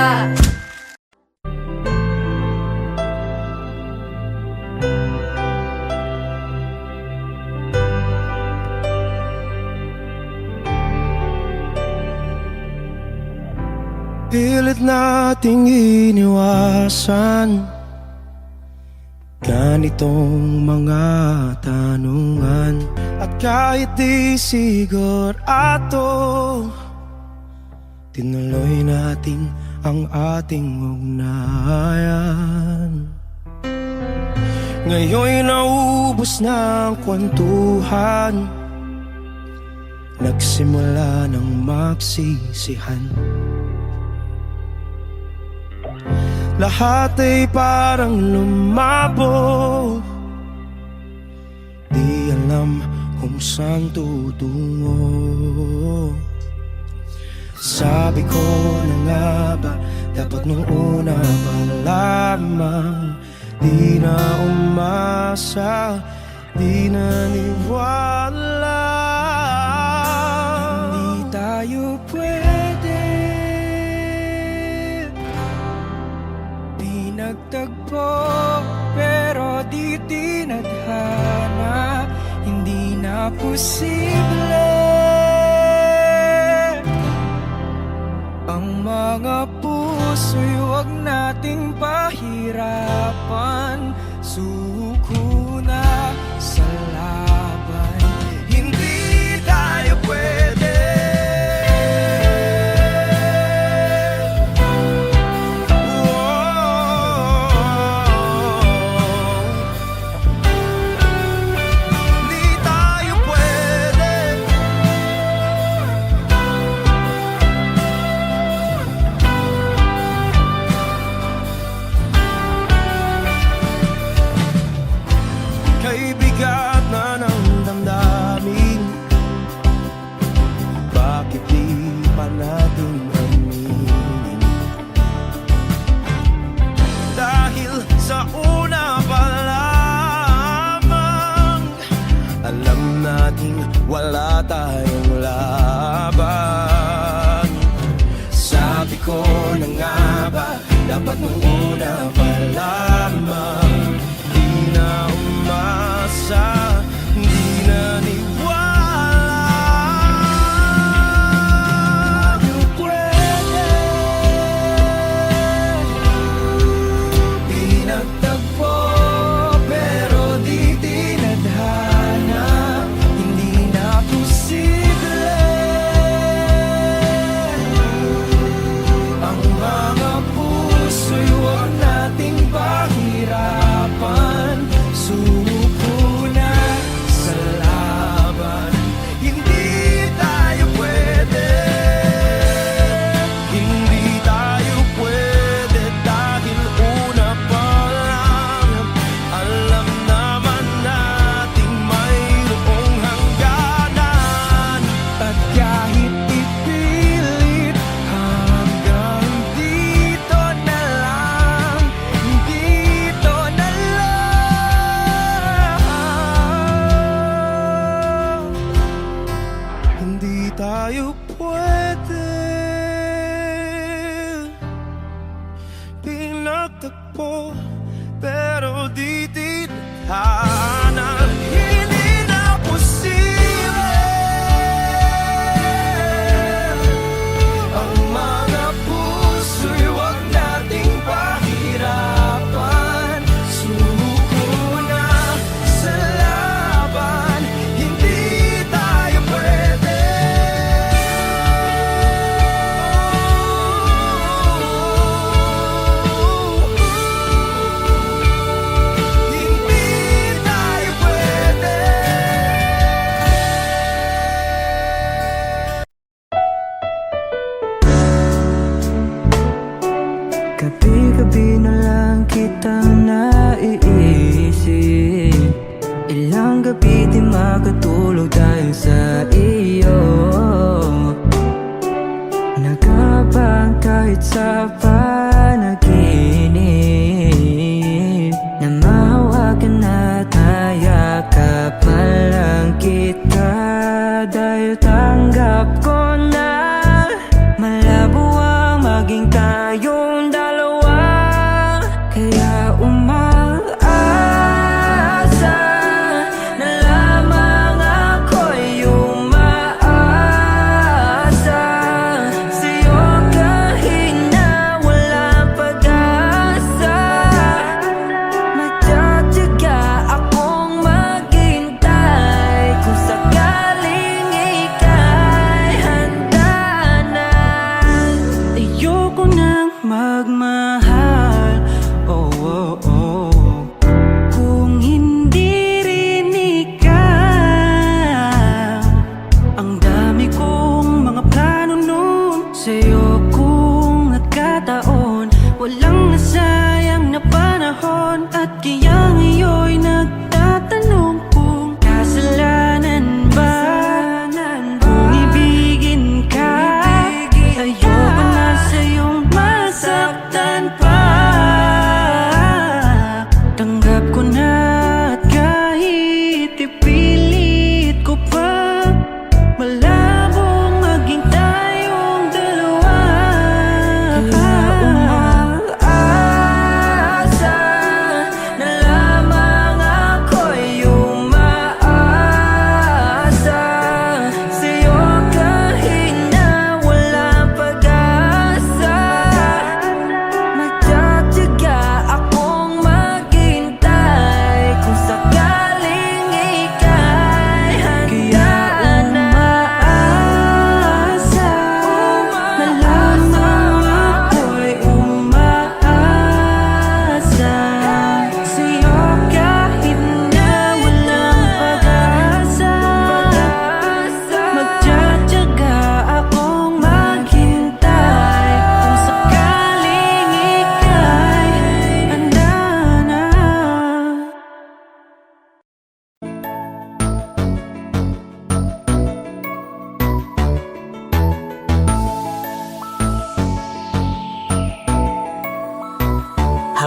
Pilit nating iniwasan ganitong mga tanungan, at kahit di sigurado, tinuloy natin ang ating ugnayan. Ngayon'y naubos na ang kwentuhan, nagsimula ng magsisihan. Lahat ay parang lumabo, di alam kung saan tutungo. Sabi ko na nga ba, dapat nung una pa lamang, di na umasa, di naniwala. Hindi tayo pwede, di nagtagpo, pero di tinadhana, hindi na posible. Ang mga puso'y huwag nating pahirapan, suko na sa laban, hindi tayo pwede. Hindi tayo pwede. Kay bigat na ng damdamin, bakit di pa natin aminin? Dahil sa una pa lamang, alam nating wala tayong laban. Sabi ko na nga ba, dapat nung una pa lamang, di na umasa, di naniwala. Tayo pwede, di nagtagpo, pero di tinadhana.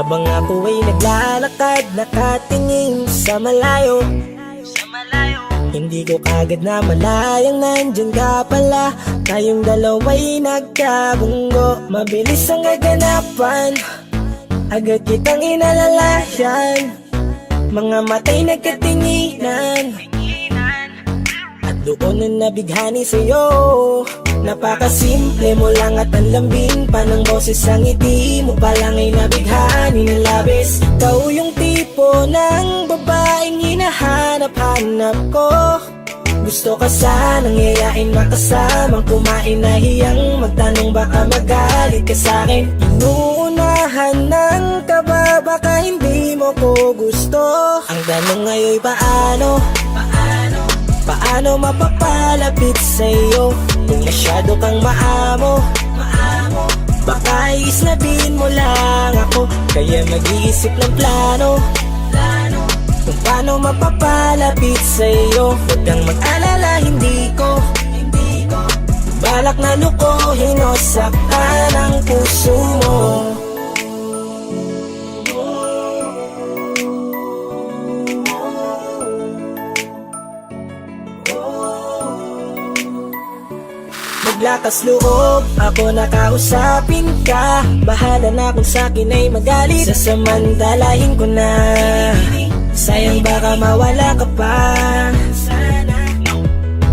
Habang ako ay naglalakad, nakatingin sa malayo, hindi ko kagad na malayang nandyan ka pala. Tayong dalawa'y nagkabunggo, mabilis ang kaganapan, agad kitang inalalayan. Mga matay nagkatinginan, at doon na nabighani sa'yo. Napakasimple mo lang at ang lambing pa ng boses. Ang ngiti mo palang ay nabighani ng labis. Ikaw yung tipo ng babaeng hinahanap-hanap ko. Gusto ka sanang yayain, makasamang kumain, nahiyang magtanong baka magalit ka sa'kin. Inuunahan ng kaba, baka hindi mo ko gusto. Ang tanong ngayon paano? Paano mapapalapit sa'yo kung masyado kang maamo? Baka islabin mo lang ako, kaya mag-iisip ng plano kung paano mapapalapit sa'yo. Huwag kang mag-alala, hindi ko balak na lukuhin o saktan ang puso mo. Maglakas loob, ako nakausapin ka. Bahala na kung sa'kin ay magalit, sasamantalahin ko na. Sayang baka mawala ka pa.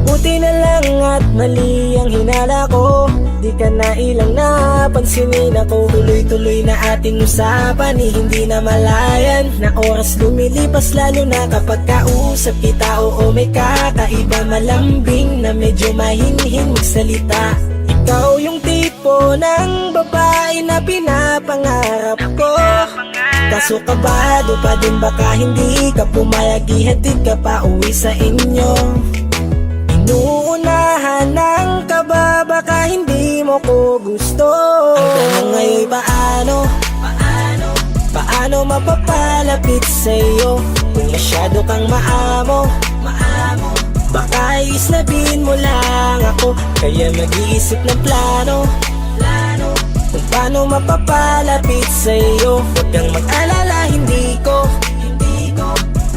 Buti na lang at mali ang hinala ko, di ka na ilang napansinin ako. Tuloy-tuloy na ating usapan, hindi na malayan. Na oras lumilipas lalo na kapag kausap kita. Oo, may kakaiba, malambing na medyo mahinhin magsalita. Ikaw yung tipo ng babae na pinapangarap ko. Kaso kabado pa din, baka hindi ka pumayag, ihatid ka pa uwi sa inyo. Inuunahan ng kaba, baka hindi mo ko gusto. Ang tanong ngayon paano? Paano mapapalapit sa'yo kung masyado kang maamo? Baka islabin mo lang ako, kaya mag-iisip ng plano kung paano mapapalapit sa'yo. Huwag kang mag-alala, hindi ko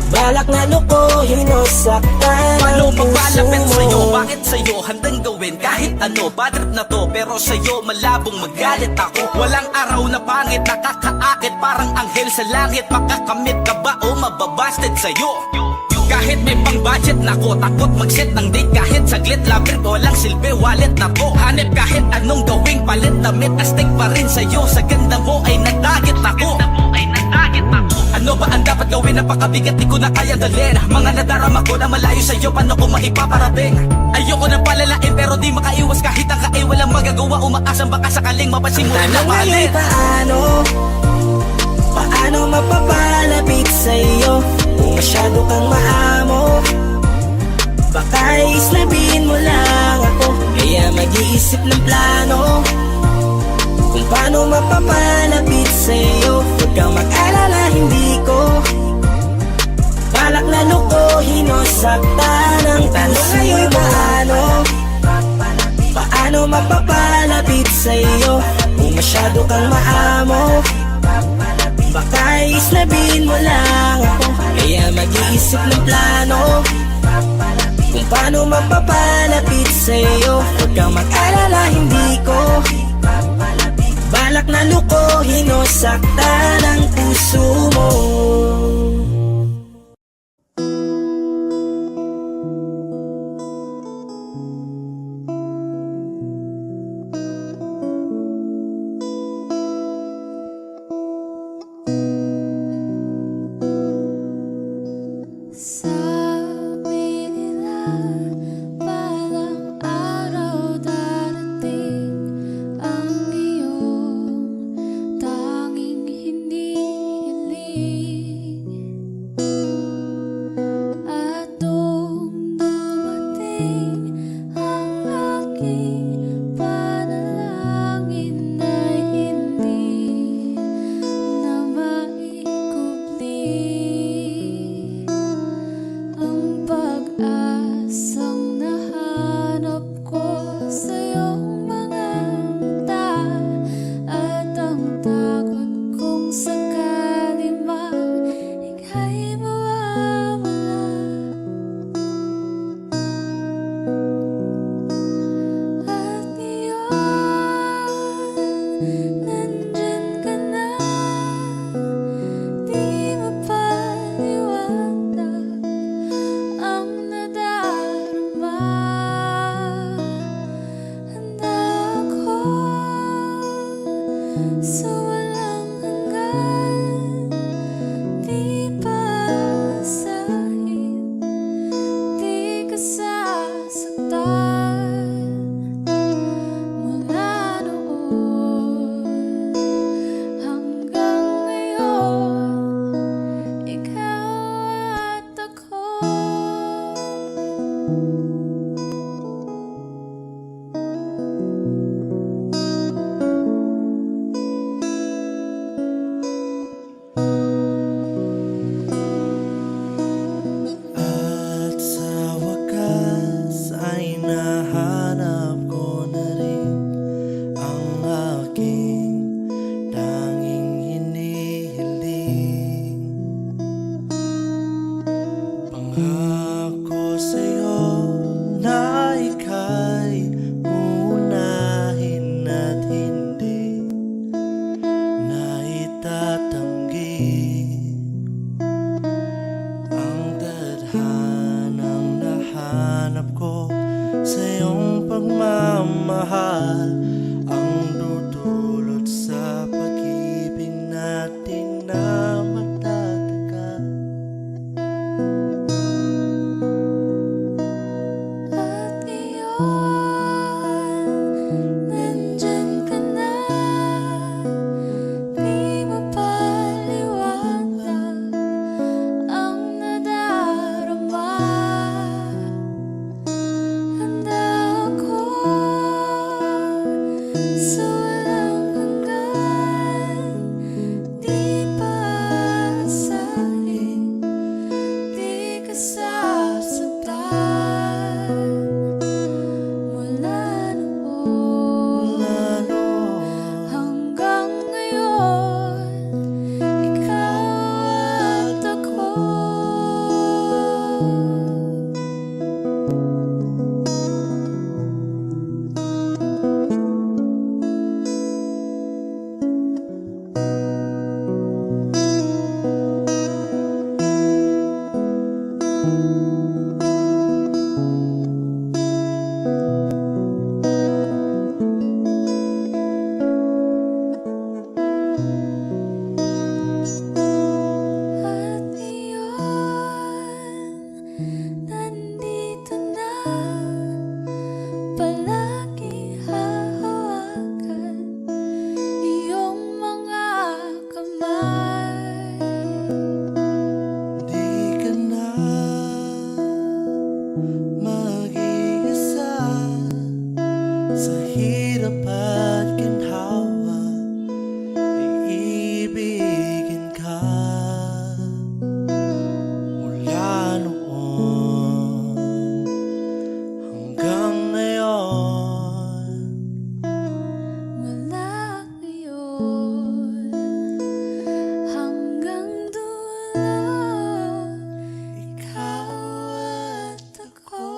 balak na lukuhin o saktan Paano ang puso mapalapit mo. sa'yo? Bakit sa'yo handang gawin kahit ano? Bad trip na to, pero sa'yo malabong magalit ako. Walang araw na pangit, nakakaakit parang anghel sa langit. Makakamit ka ba o mababasted sa'yo? Kahit may pang budget na ko, takot mag-set ng date kahit saglit. Labir ko walang silbi, wallet na to. Hanip kahit anong gawing palit, damit astig pa rin sa'yo. Sa ganda mo ay nagtagit ako. Ano ba ang dapat gawin? Napakabigat, di ko na kaya dalhin. Mga nadarama ko na malayo sa'yo, paano ko maipaparating? Ayoko na palalain pero di makaiwas kahit ang kae. Walang magagawa, umaasang baka sakaling mapansin mo rin na Tanong ngayon mahalin. paano mapapalapit sa'yo kung masyado kang maamo? Baka islabin mo lang ako, kaya mag-iisip ng plano kung paano mapapalapit sa'yo. Huwag kang mag-alala, hindi ko balak na lukuhin o saktan ang puso mo. Paano mapapalapit sa'yo kung masyado kang maamo? Baka islabin mo lang ako, kaya mag-iisip ng plano kung paano mapapalapit sa'yo. Huwag kang mag-alala, hindi ko balak na lukuhin o saktan ang puso mo. Sabi nila balang araw darating ang iyong tanging hinihiling. At nung dumating ang aking panalangin ay hindi na maikubli. Pangako sa'yo na ika'y uunahin at hindi na itatanggi ang tadhanang nahanap ko sa iyong pagmamahal, ang dudulot sa pag-ibig natin na matatagal. At ngayon, nandyan ka na, di mapaliwanag ang nadarama. Handa ako sa walang hanggan, di paasahin, di ka sasaktan. Mula noon hanggang ngayon, ikaw at ako. At ngayon, nandito na, palagi hahawakan iyong mga kamay. Di ka na mag-iisa sa hirap at ginhawa, iibigin ka mula noon hanggang ngayon. Mula ngayon hanggang dulo, ikaw at ako.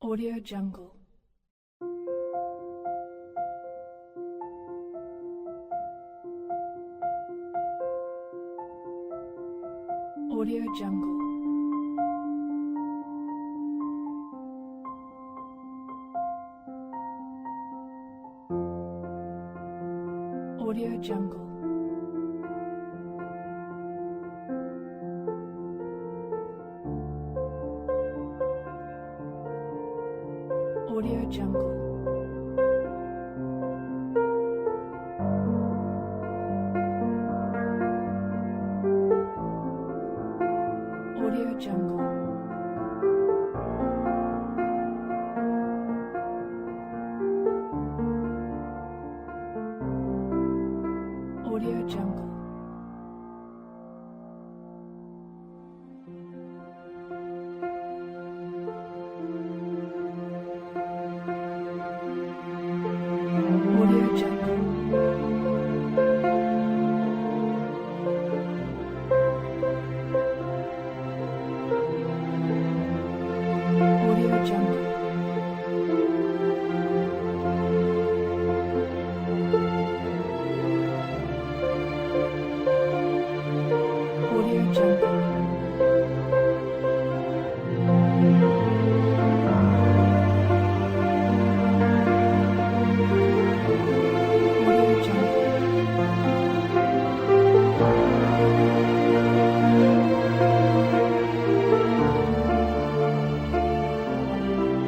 Audio Jungle. Audio Jungle. Audio Jungle. Audio Jungle. Audio Jungle. Audio Jungle. Audio Jungle. Audio Jungle. Audio Jungle. Audio Jungle.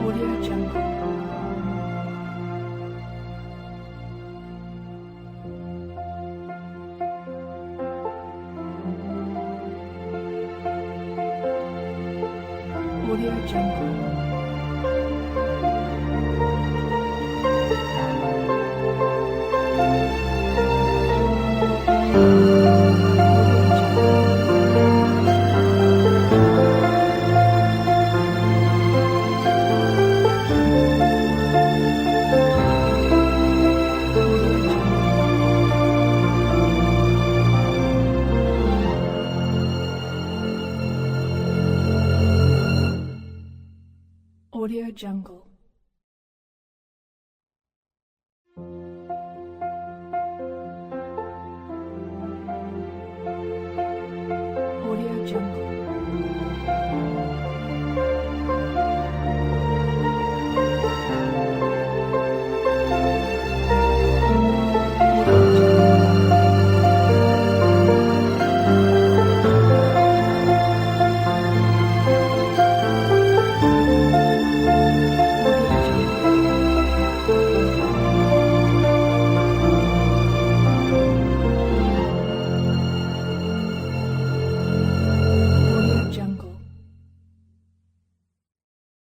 Audio Jungle. Audio Jungle. Audio Jungle. Jungle. Audio Jungle.